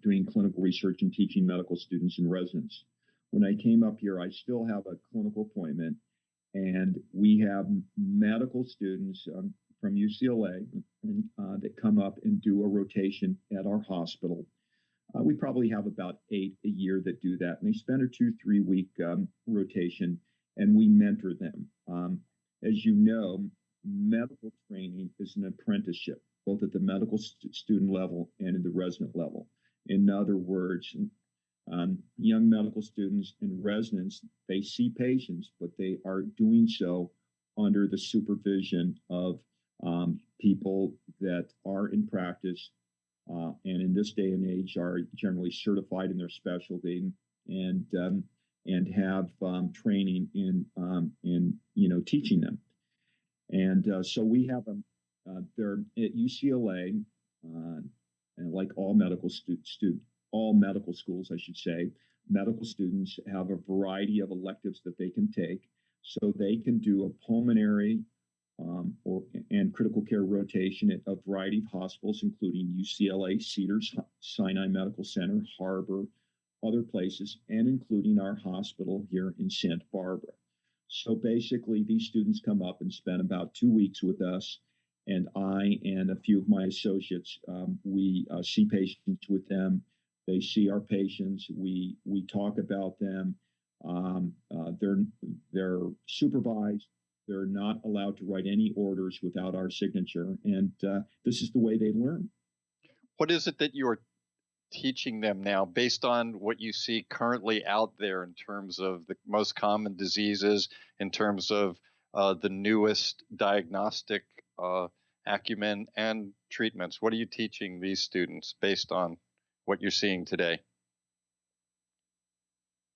doing clinical research and teaching medical students and residents. When I came up here, I still have a clinical appointment, and we have medical students from UCLA that come up and do a rotation at our hospital. We probably have about 8 a year that do that, and they spend a 2-3 week rotation, and we mentor them. As you know, medical training is an apprenticeship, both at the medical student level and at the resident level. In other words, young medical students and residents, they see patients, but they are doing so under the supervision of people that are in practice and in this day and age are generally certified in their specialty and have training in teaching them. And so we have there at UCLA, and like all medical all medical schools, I should say, medical students have a variety of electives that they can take. So they can do a pulmonary and critical care rotation at a variety of hospitals, including UCLA, Cedars-Sinai Medical Center, Harbor, other places, and including our hospital here in Santa Barbara. So basically, these students come up and spend about 2 weeks with us, and I and a few of my associates, we see patients with them. They see our patients. We talk about them. They're supervised. They're not allowed to write any orders without our signature. And this is the way they learn. What is it that you're teaching them now based on what you see currently out there in terms of the most common diseases, in terms of the newest diagnostic acumen and treatments? What are you teaching these students based on what you're seeing today?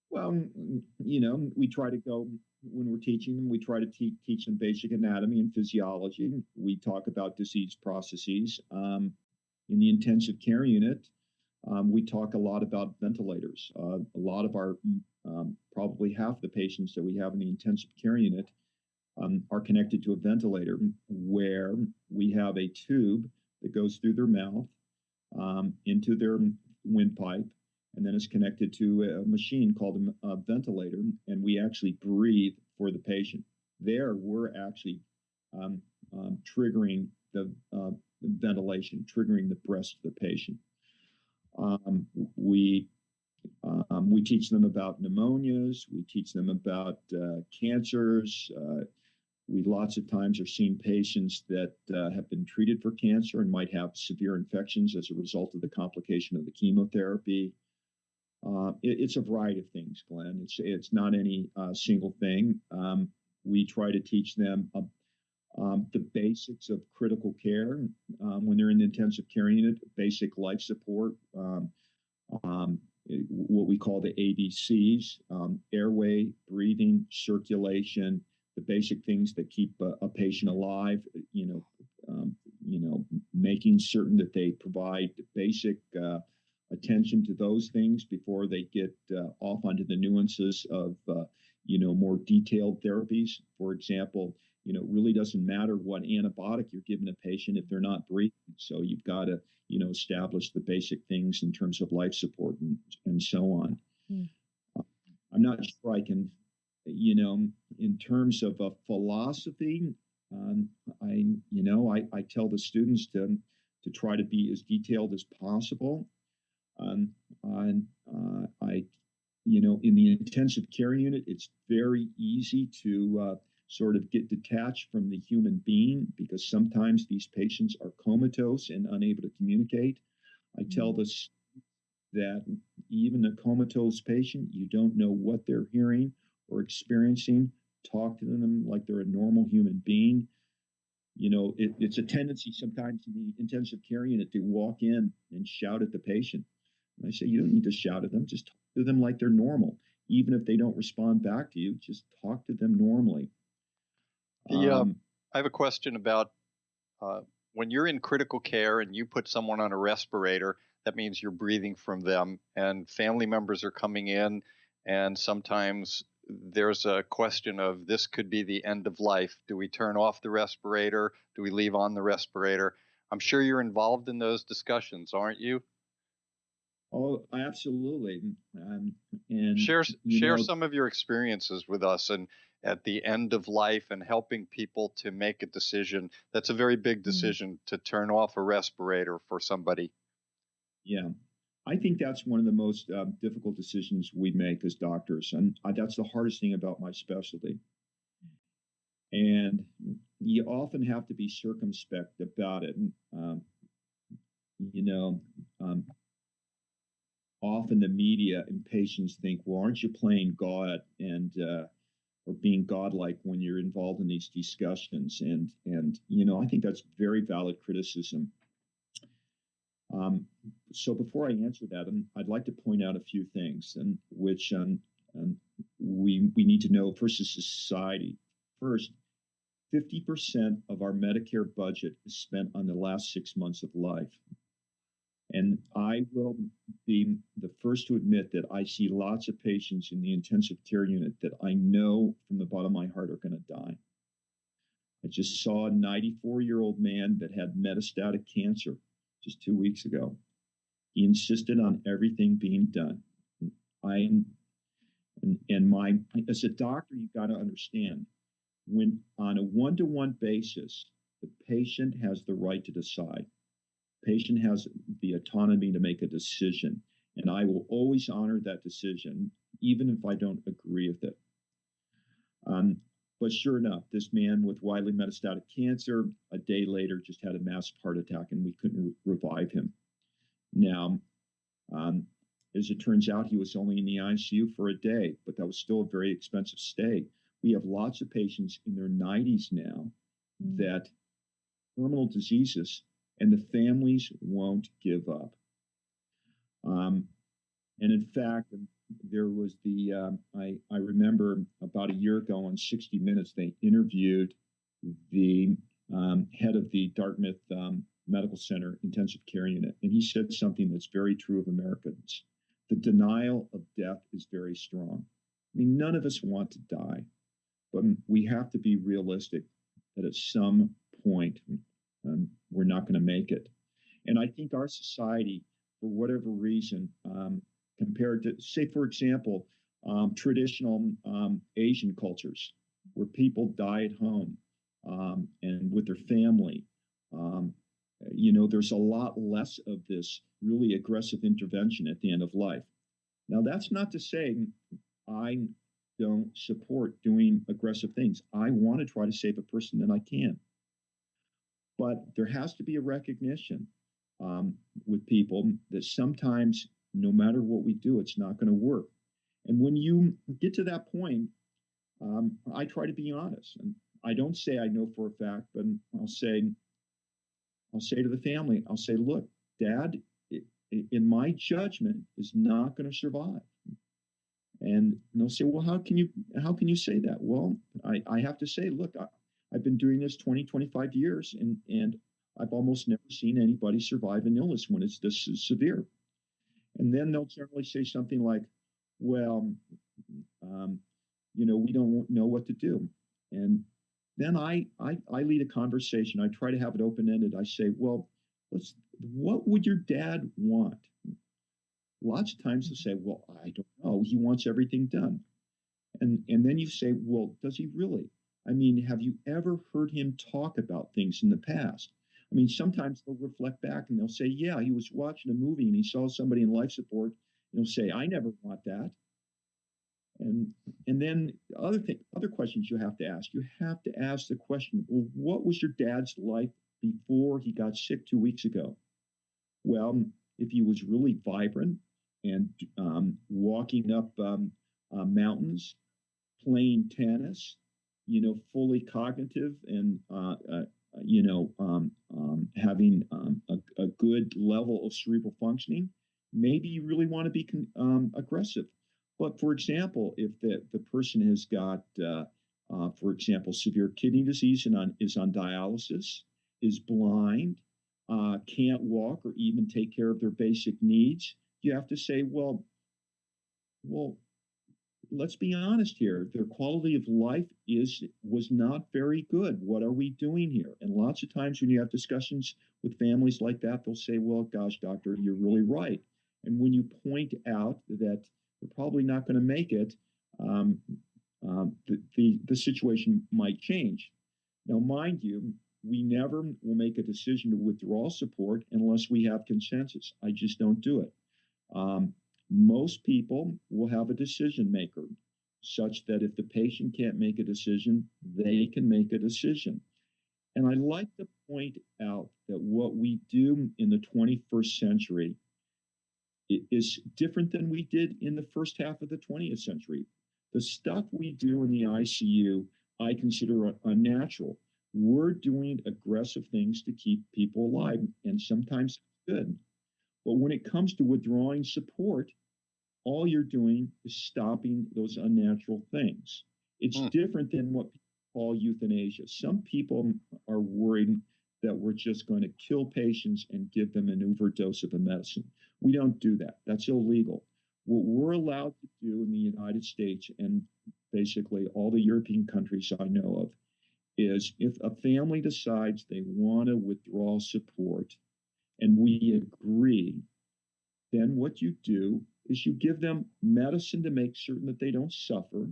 Well, we try to go, when we're teaching them, we try to teach them basic anatomy and physiology. We talk about disease processes. In the intensive care unit, we talk a lot about ventilators. A lot of our, probably half the patients that we have in the intensive care unit are connected to a ventilator, where we have a tube that goes through their mouth into their windpipe, and then is connected to a machine called a ventilator, and we actually breathe for the patient. There, we're actually triggering the ventilation, triggering the breath of the patient. We teach them about pneumonias. We teach them about cancers. We lots of times are seeing patients that have been treated for cancer and might have severe infections as a result of the complication of the chemotherapy. It's a variety of things, Glenn. It's not any single thing. We try to teach them the basics of critical care when they're in the intensive care unit, basic life support, what we call the ABCs, airway, breathing, circulation, the basic things that keep a patient alive, making certain that they provide basic attention to those things before they get off onto the nuances of, more detailed therapies. For example, it really doesn't matter what antibiotic you're giving a patient if they're not breathing. So you've got to, establish the basic things in terms of life support and so on. Mm. I'm not sure I can, in terms of a philosophy, I tell the students to try to be as detailed as possible. In the intensive care unit, it's very easy to sort of get detached from the human being, because sometimes these patients are comatose and unable to communicate. I tell this that even a comatose patient, you don't know what they're hearing or experiencing. Talk to them like they're a normal human being. It's a tendency sometimes in the intensive care unit to walk in and shout at the patient. And I say, you don't need to shout at them. Just talk to them like they're normal. Even if they don't respond back to you, just talk to them normally. I have a question about when you're in critical care and you put someone on a respirator, that means you're breathing from them, and family members are coming in, and sometimes there's a question of this could be the end of life. Do we turn off the respirator? Do we leave on the respirator? I'm sure you're involved in those discussions, aren't you? Oh, absolutely. And share some of your experiences with us, and at the end of life, and helping people to make a decision. That's a very big decision to turn off a respirator for somebody. Yeah, I think that's one of the most difficult decisions we make as doctors, and that's the hardest thing about my specialty. And you often have to be circumspect about it. Often the media and patients think, well, aren't you playing God and or being godlike when you're involved in these discussions? And I think that's very valid criticism. So before I answer that, I'd like to point out a few things, and which we need to know first as a society. First, 50% of our Medicare budget is spent on the last 6 months of life. And I will be the first to admit that I see lots of patients in the intensive care unit that I know from the bottom of my heart are going to die. I just saw a 94-year-old man that had metastatic cancer just 2 weeks ago. He insisted on everything being done. As a doctor, you've got to understand, when on a one-to-one basis, the patient has the right to decide. Patient has the autonomy to make a decision, and I will always honor that decision, even if I don't agree with it. But sure enough, this man with widely metastatic cancer, a day later, just had a massive heart attack, and we couldn't revive him. Now, um, as it turns out, he was only in the ICU for a day, but that was still a very expensive stay. We have lots of patients in their 90s now that terminal diseases, and the families won't give up. And in fact, there was I remember about a year ago on 60 Minutes, they interviewed the head of the Dartmouth Medical Center Intensive Care Unit, and he said something that's very true of Americans. The denial of death is very strong. I mean, none of us want to die, but we have to be realistic that at some point we're not going to make it. And I think our society, for whatever reason, compared to, say, for example, traditional Asian cultures where people die at home and with their family, there's a lot less of this really aggressive intervention at the end of life. Now, that's not to say I don't support doing aggressive things. I want to try to save a person that I can. But there has to be a recognition with people that sometimes, no matter what we do, it's not going to work. And when you get to that point, I try to be honest. And I don't say I know for a fact, but I'll say to the family, I'll say, look, Dad, in my judgment, is not going to survive. And they'll say, well, how can you say that? Well, I have to say, look, I've been doing this 20, 25 years, and I've almost never seen anybody survive an illness when it's this severe. And then they'll generally say something like, well, we don't know what to do. And then I lead a conversation. I try to have it open-ended. I say, well, what would your dad want? Lots of times they'll say, well, I don't know. He wants everything done. And then you say, well, does he really? I mean, have you ever heard him talk about things in the past? I mean, sometimes they'll reflect back and they'll say, yeah, he was watching a movie and he saw somebody in life support. And he'll say, I never want that. And then other questions you have to ask. You have to ask the question, well, what was your dad's life before he got sick 2 weeks ago? Well, if he was really vibrant and walking up mountains, playing tennis, fully cognitive and having a good level of cerebral functioning, maybe you really want to be aggressive. But for example, if the person has got, for example, severe kidney disease and is on dialysis, is blind, can't walk or even take care of their basic needs, you have to say, well, let's be honest here. Their quality of life was not very good. What are we doing here? And lots of times when you have discussions with families like that, they'll say, well, gosh, doctor, you're really right. And when you point out that they're probably not going to make it, the situation might change. Now, mind you, we never will make a decision to withdraw support unless we have consensus. I just don't do it. Most people will have a decision maker such that if the patient can't make a decision, they can make a decision. And I like to point out that what we do in the 21st century is different than we did in the first half of the 20th century. The stuff we do in the ICU, I consider unnatural. We're doing aggressive things to keep people alive, and sometimes it's good. But when it comes to withdrawing support, all you're doing is stopping those unnatural things. It's different than what people call euthanasia. Some people are worried that we're just going to kill patients and give them an overdose of a medicine. We don't do that. That's illegal. What we're allowed to do in the United States and basically all the European countries I know of is if a family decides they want to withdraw support and we agree, then what you do is you give them medicine to make certain that they don't suffer,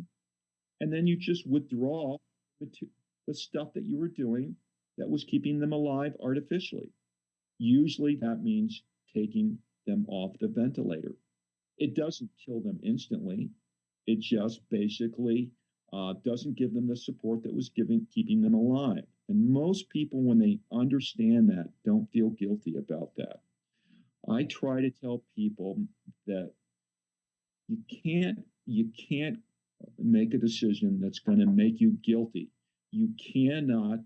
and then you just withdraw the stuff that you were doing that was keeping them alive artificially. Usually that means taking them off the ventilator. It doesn't kill them instantly. It just basically doesn't give them the support that was keeping them alive. And most people, when they understand that, don't feel guilty about that. I try to tell people that you can't make a decision that's going to make you guilty. You cannot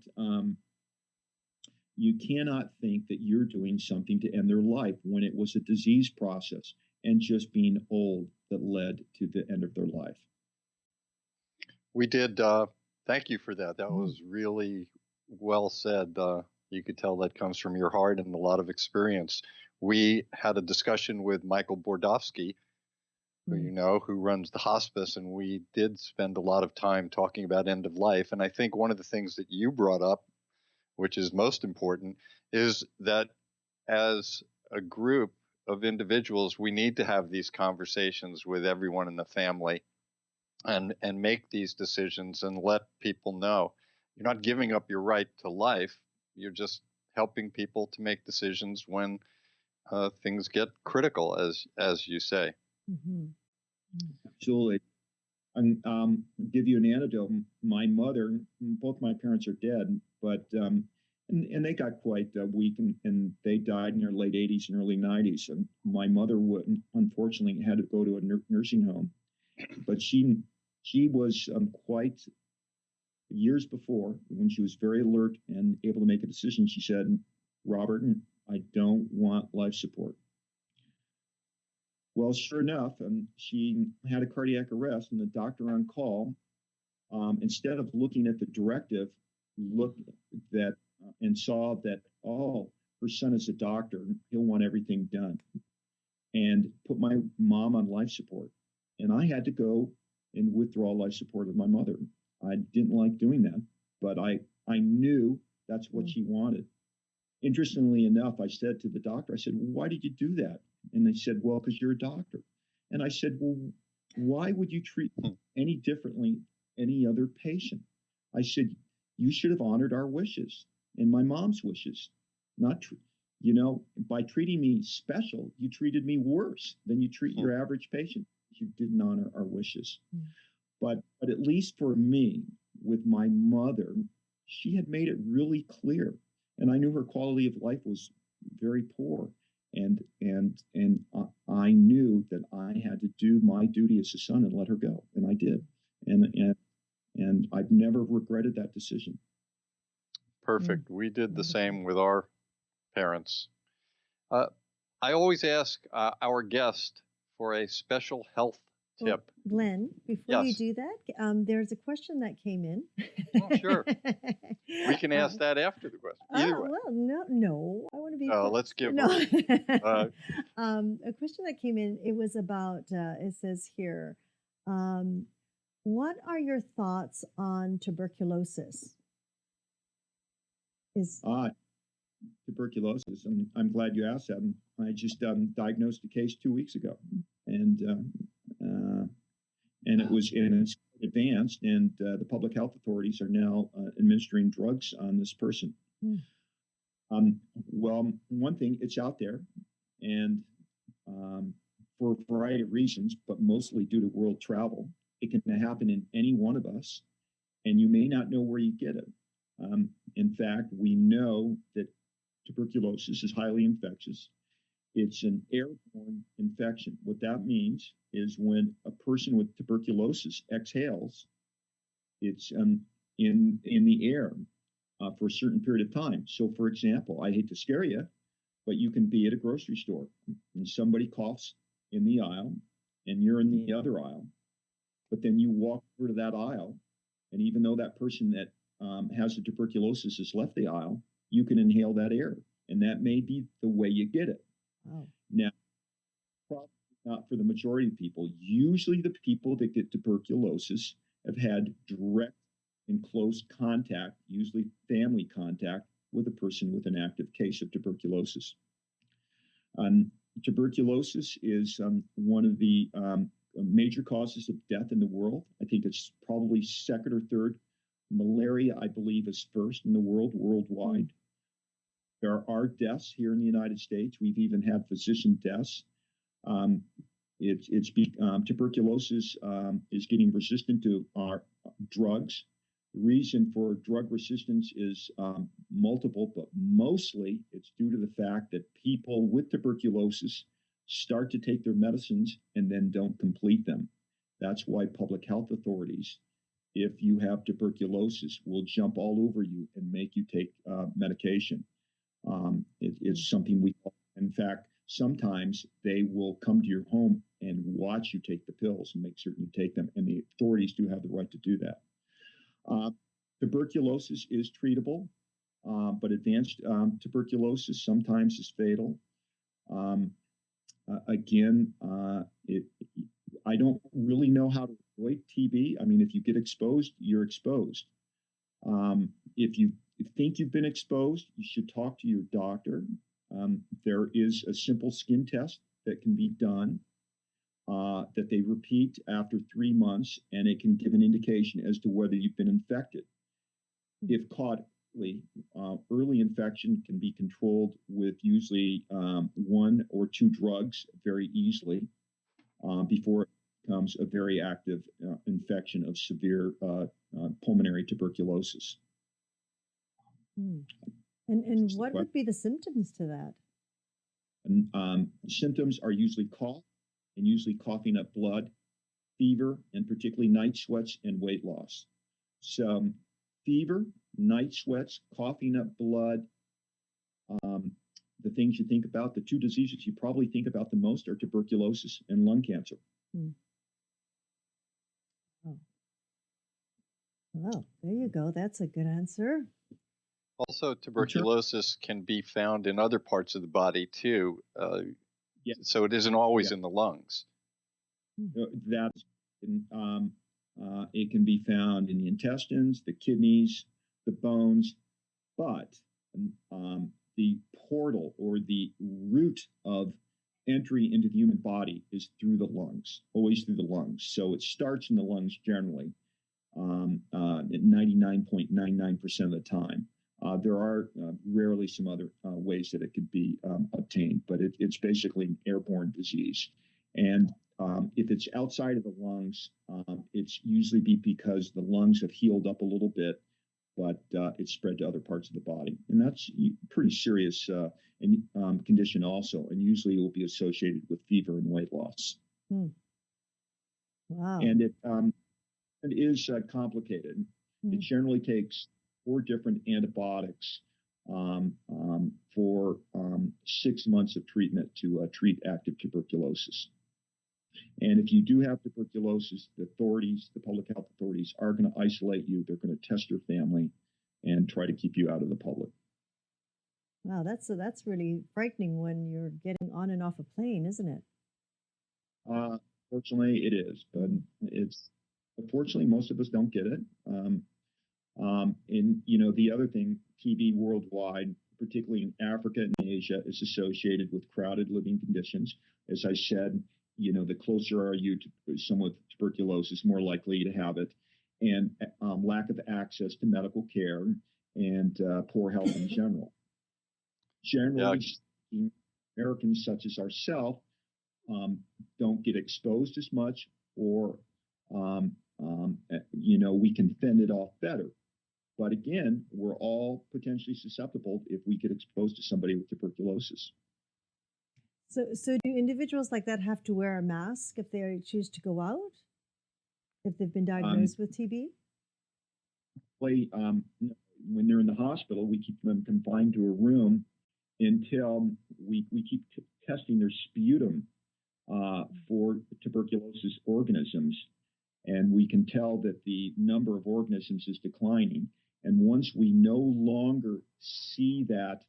you cannot think that you're doing something to end their life when it was a disease process and just being old that led to the end of their life. We did. Thank you for that. That Mm. was really well said. You could tell that comes from your heart and a lot of experience. We had a discussion with Michael Bordowski, who you Mm. know, who runs the hospice, and we did spend a lot of time talking about end of life. And I think one of the things that you brought up, which is most important, is that as a group of individuals, we need to have these conversations with everyone in the family and make these decisions and let people know you're not giving up your right to life. You're just helping people to make decisions when things get critical, as you say. Mhm. Absolutely. And give you an anecdote. My mother, both my parents are dead, but and they got quite weak, and they died in their late 80s and early 90s. And my mother would unfortunately had to go to a nursing home, but she was quite years before, when she was very alert and able to make a decision. She said, "Robert, I don't want life support." Well, sure enough, she had a cardiac arrest, and the doctor on call, instead of looking at the directive, looked that and saw that, oh, her son is a doctor, he'll want everything done, and put my mom on life support. And I had to go and withdraw life support of my mother. I didn't like doing that, but I knew that's what Mm. she wanted. Interestingly enough, I said to the doctor, I said, "Well, why did you do that?" And they said, "Well, because you're a doctor." And I said, "Well, why would you treat Hmm. any differently any other patient?" I said, "You should have honored our wishes and my mom's wishes, not, by treating me special, you treated me worse than you treat Hmm. your average patient. You didn't honor our wishes." Mm. But at least for me, with my mother, she had made it really clear, and I knew her quality of life was very poor, and I knew that I had to do my duty as a son and let her go, and I did, and I've never regretted that decision. Mm. Perfect. We did the Wonderful. same with our parents. Uh, I always ask our guest for a special health Well, tip. Glenn, before you Yes. do that, there's a question that came in. Oh, sure. We can ask that after the question. Either way. Well, no, I want to be No, first. let's give No. her. A question that came in, it was about, it says here, what are your thoughts on tuberculosis? Is Tuberculosis, and I'm glad you asked that. I just diagnosed a case 2 weeks ago, and it's advanced, and the public health authorities are now administering drugs on this person. Hmm. Well, one thing, it's out there, and for a variety of reasons, but mostly due to world travel, it can happen in any one of us, and you may not know where you get it. In fact, we know that tuberculosis is highly infectious. It's an airborne infection. What that means is when a person with tuberculosis exhales, it's in the air for a certain period of time. So, for example, I hate to scare you, but you can be at a grocery store and somebody coughs in the aisle, and you're in the other aisle, but then you walk over to that aisle, and even though that person that has the tuberculosis has left the aisle, you can inhale that air, and that may be the way you get it. oh, Now, probably not for the majority of people. Usually, the people that get tuberculosis have had direct and close contact, usually family contact, with a person with an active case of tuberculosis. Tuberculosis is one of the major causes of death in the world. I think it's probably second or third. Malaria, I believe, is first in the world, worldwide. There are deaths here in the United States. We've even had physician deaths. tuberculosis is getting resistant to our drugs. The reason for drug resistance is multiple, but mostly it's due to the fact that people with tuberculosis start to take their medicines and then don't complete them. That's why public health authorities, if you have tuberculosis, will jump all over you and make you take medication. It's something we, in fact, sometimes they will come to your home and watch you take the pills and make certain you take them. And the authorities do have the right to do that. Tuberculosis is treatable, but advanced tuberculosis sometimes is fatal. I don't really know how to avoid TB. I mean, if you get exposed, you're exposed. If you think you've been exposed, you should talk to your doctor. There is a simple skin test that can be done that they repeat after 3 months, and it can give an indication as to whether you've been infected. If caught early infection can be controlled with usually 1 or 2 drugs very easily before it becomes a very active infection of severe pulmonary tuberculosis. And what would be the symptoms to that? Symptoms are usually cough, and usually coughing up blood, fever, and particularly night sweats and weight loss. So fever, night sweats, coughing up blood. The things you think about, the 2 diseases you probably think about the most are tuberculosis and lung cancer. Oh. Well, there you go. That's a good answer. Also, tuberculosis can be found in other parts of the body too. Yeah. So it isn't always in the lungs. It can be found in the intestines, the kidneys, the bones, but the portal or the route of entry into the human body is through the lungs, always through the lungs. So it starts in the lungs generally, 99.99% of the time. There are rarely some other ways that it could be obtained, but it's basically an airborne disease. And if it's outside of the lungs, it's usually because the lungs have healed up a little bit, but it's spread to other parts of the body. And that's pretty serious condition also, and usually it will be associated with fever and weight loss. Wow. And it is complicated. It generally takes 4 different antibiotics for 6 months of treatment to treat active tuberculosis. And if you do have tuberculosis, the public health authorities are going to isolate you. They're going to test your family and try to keep you out of the public. Wow, that's really frightening when you're getting on and off a plane, isn't it? Fortunately, it is, but unfortunately, most of us don't get it. And the other thing, TB worldwide, particularly in Africa and Asia, is associated with crowded living conditions. As I said, the closer are you to someone with tuberculosis, more likely to have it, and lack of access to medical care and poor health in general. Generally, Americans such as ourselves don't get exposed as much, or we can fend it off better. But again, we're all potentially susceptible if we get exposed to somebody with tuberculosis. So do individuals like that have to wear a mask if they choose to go out, if they've been diagnosed with TB? When they're in the hospital, we keep them confined to a room until we keep testing their sputum for tuberculosis organisms. And we can tell that the number of organisms is declining. And once we no longer see that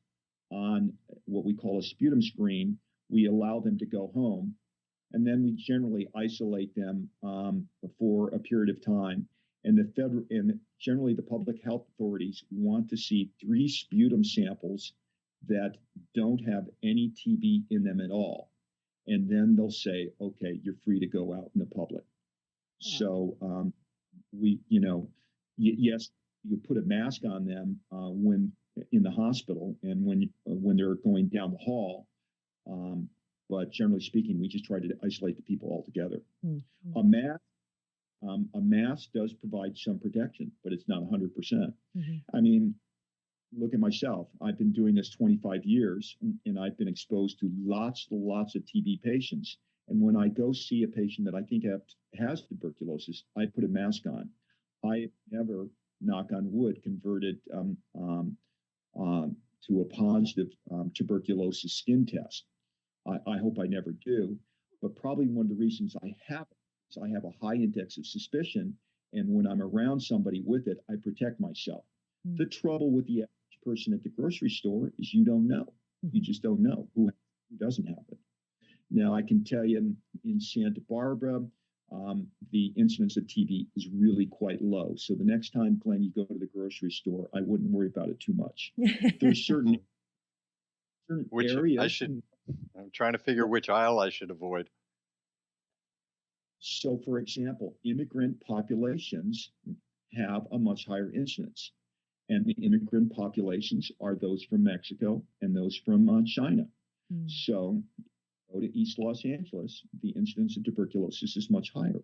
on what we call a sputum screen, we allow them to go home. And then we generally isolate them for a period of time. And generally the public health authorities want to see 3 sputum samples that don't have any TB in them at all. And then they'll say, okay, you're free to go out in the public. So yes, you put a mask on them when in the hospital and when they're going down the hall. but generally speaking, we just try to isolate the people altogether. Mm-hmm. A mask does provide some protection, but it's not 100%. Mm-hmm. I mean, look at myself. I've been doing this 25 years, and I've been exposed to lots of TB patients. And when I go see a patient that I think has tuberculosis, I put a mask on. I never, knock on wood, converted to a positive tuberculosis skin test. I hope I never do. But probably one of the reasons I haven't is I have a high index of suspicion. And when I'm around somebody with it, I protect myself. Mm-hmm. The trouble with the average person at the grocery store is you don't know. Mm-hmm. You just don't know who doesn't have it. Now, I can tell you in Santa Barbara, the incidence of TB is really quite low. So the next time, Glenn, you go to the grocery store, I wouldn't worry about it too much. There's certain areas. I'm trying to figure which aisle I should avoid. So, for example, immigrant populations have a much higher incidence. And the immigrant populations are those from Mexico and those from China. Mm. So, go to East Los Angeles, the incidence of tuberculosis is much higher.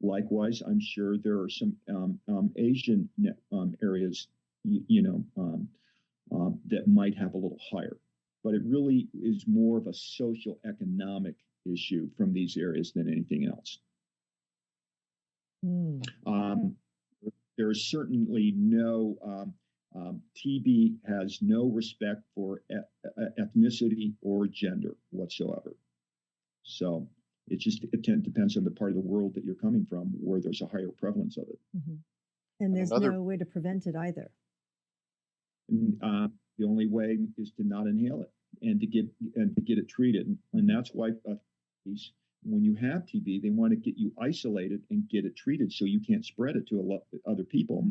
Likewise, I'm sure there are some Asian areas, that might have a little higher. But it really is more of a social economic issue from these areas than anything else. Mm. There is certainly no TB has no respect for ethnicity or gender whatsoever. So it depends on the part of the world that you're coming from, where there's a higher prevalence of it. Mm-hmm. And there's no way to prevent it either. The only way is to not inhale it and to get it treated, and that's why when you have TB, they want to get you isolated and get it treated so you can't spread it to a lot of other people.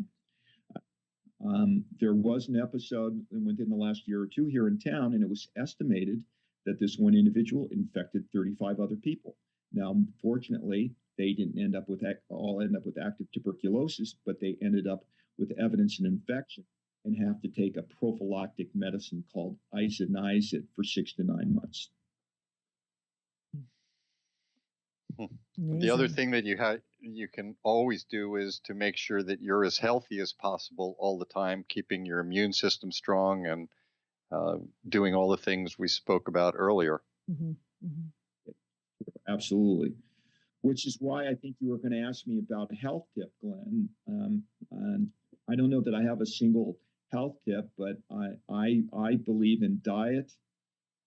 There was an episode within the last year or two here in town, and it was estimated that this one individual infected 35 other people. Now, fortunately, they didn't all end up with active tuberculosis, but they ended up with evidence of infection and have to take a prophylactic medicine called isoniazid for 6 to 9 months. Amazing. The other thing that you can always do is to make sure that you're as healthy as possible all the time, keeping your immune system strong and doing all the things we spoke about earlier. Mm-hmm. Mm-hmm. Absolutely. Which is why I think you were going to ask me about a health tip, Glenn. And I don't know that I have a single health tip, but I believe in diet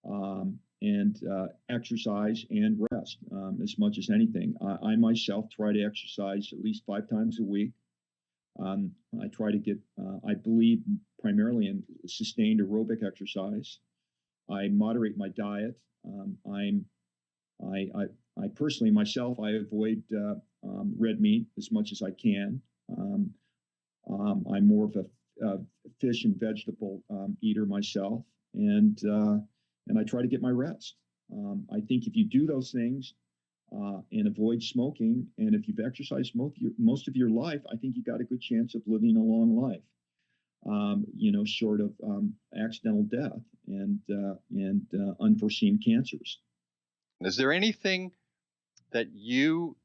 and exercise and rest as much as anything. I myself try to exercise at least 5 times a week. I try to get, I believe primarily in sustained aerobic exercise. I moderate my diet. I personally myself, I avoid red meat as much as I can. I'm more of a fish and vegetable eater myself, and I try to get my rest. I think if you do those things and avoid smoking, and if you've exercised most of your life, I think you got a good chance of living a long life. Short of accidental death and unforeseen cancers. Is there anything that you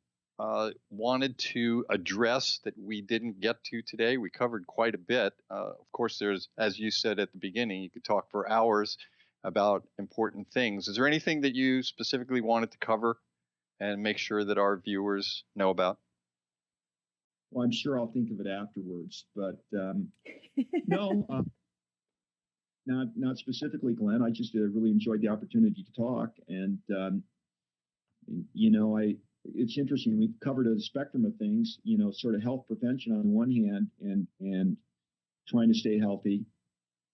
wanted to address that we didn't get to today? We covered quite a bit. Of course, there's, as you said at the beginning, you could talk for hours about important things. Is there anything that you specifically wanted to cover and make sure that our viewers know about? Well, I'm sure I'll think of it afterwards, but no, not specifically, Glenn. I just really enjoyed the opportunity to talk, and it's interesting. We've covered a spectrum of things, sort of health prevention on the one hand, and trying to stay healthy,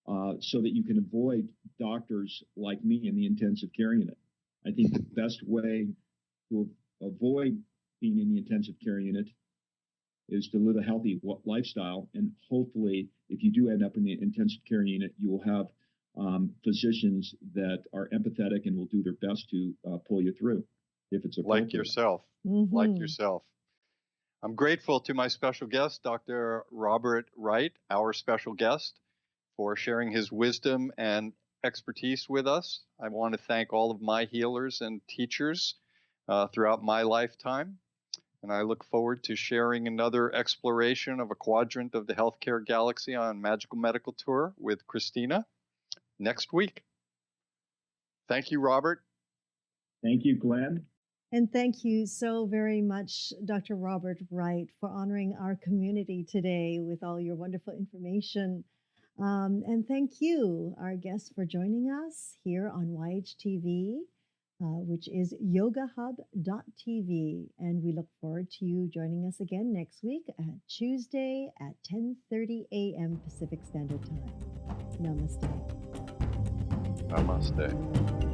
so that you can avoid doctors like me in the intensive care unit. I think the best way to avoid being in the intensive care unit is to live a healthy lifestyle. And hopefully, if you do end up in the intensive care unit, you will have physicians that are empathetic and will do their best to pull you through if it's appropriate. Like yourself. Mm-hmm. Like yourself. I'm grateful to my special guest, Dr. Robert Wright, our special guest, for sharing his wisdom and expertise with us. I want to thank all of my healers and teachers throughout my lifetime. And I look forward to sharing another exploration of a quadrant of the healthcare galaxy on Magical Medical Tour with Christina next week. Thank you, Robert. Thank you, Glenn. And thank you so very much, Dr. Robert Wright, for honoring our community today with all your wonderful information. And thank you, our guests, for joining us here on YHTV, which is yogahub.tv. And we look forward to you joining us again next week at Tuesday at 10:30 a.m. Pacific Standard Time. Namaste. Namaste.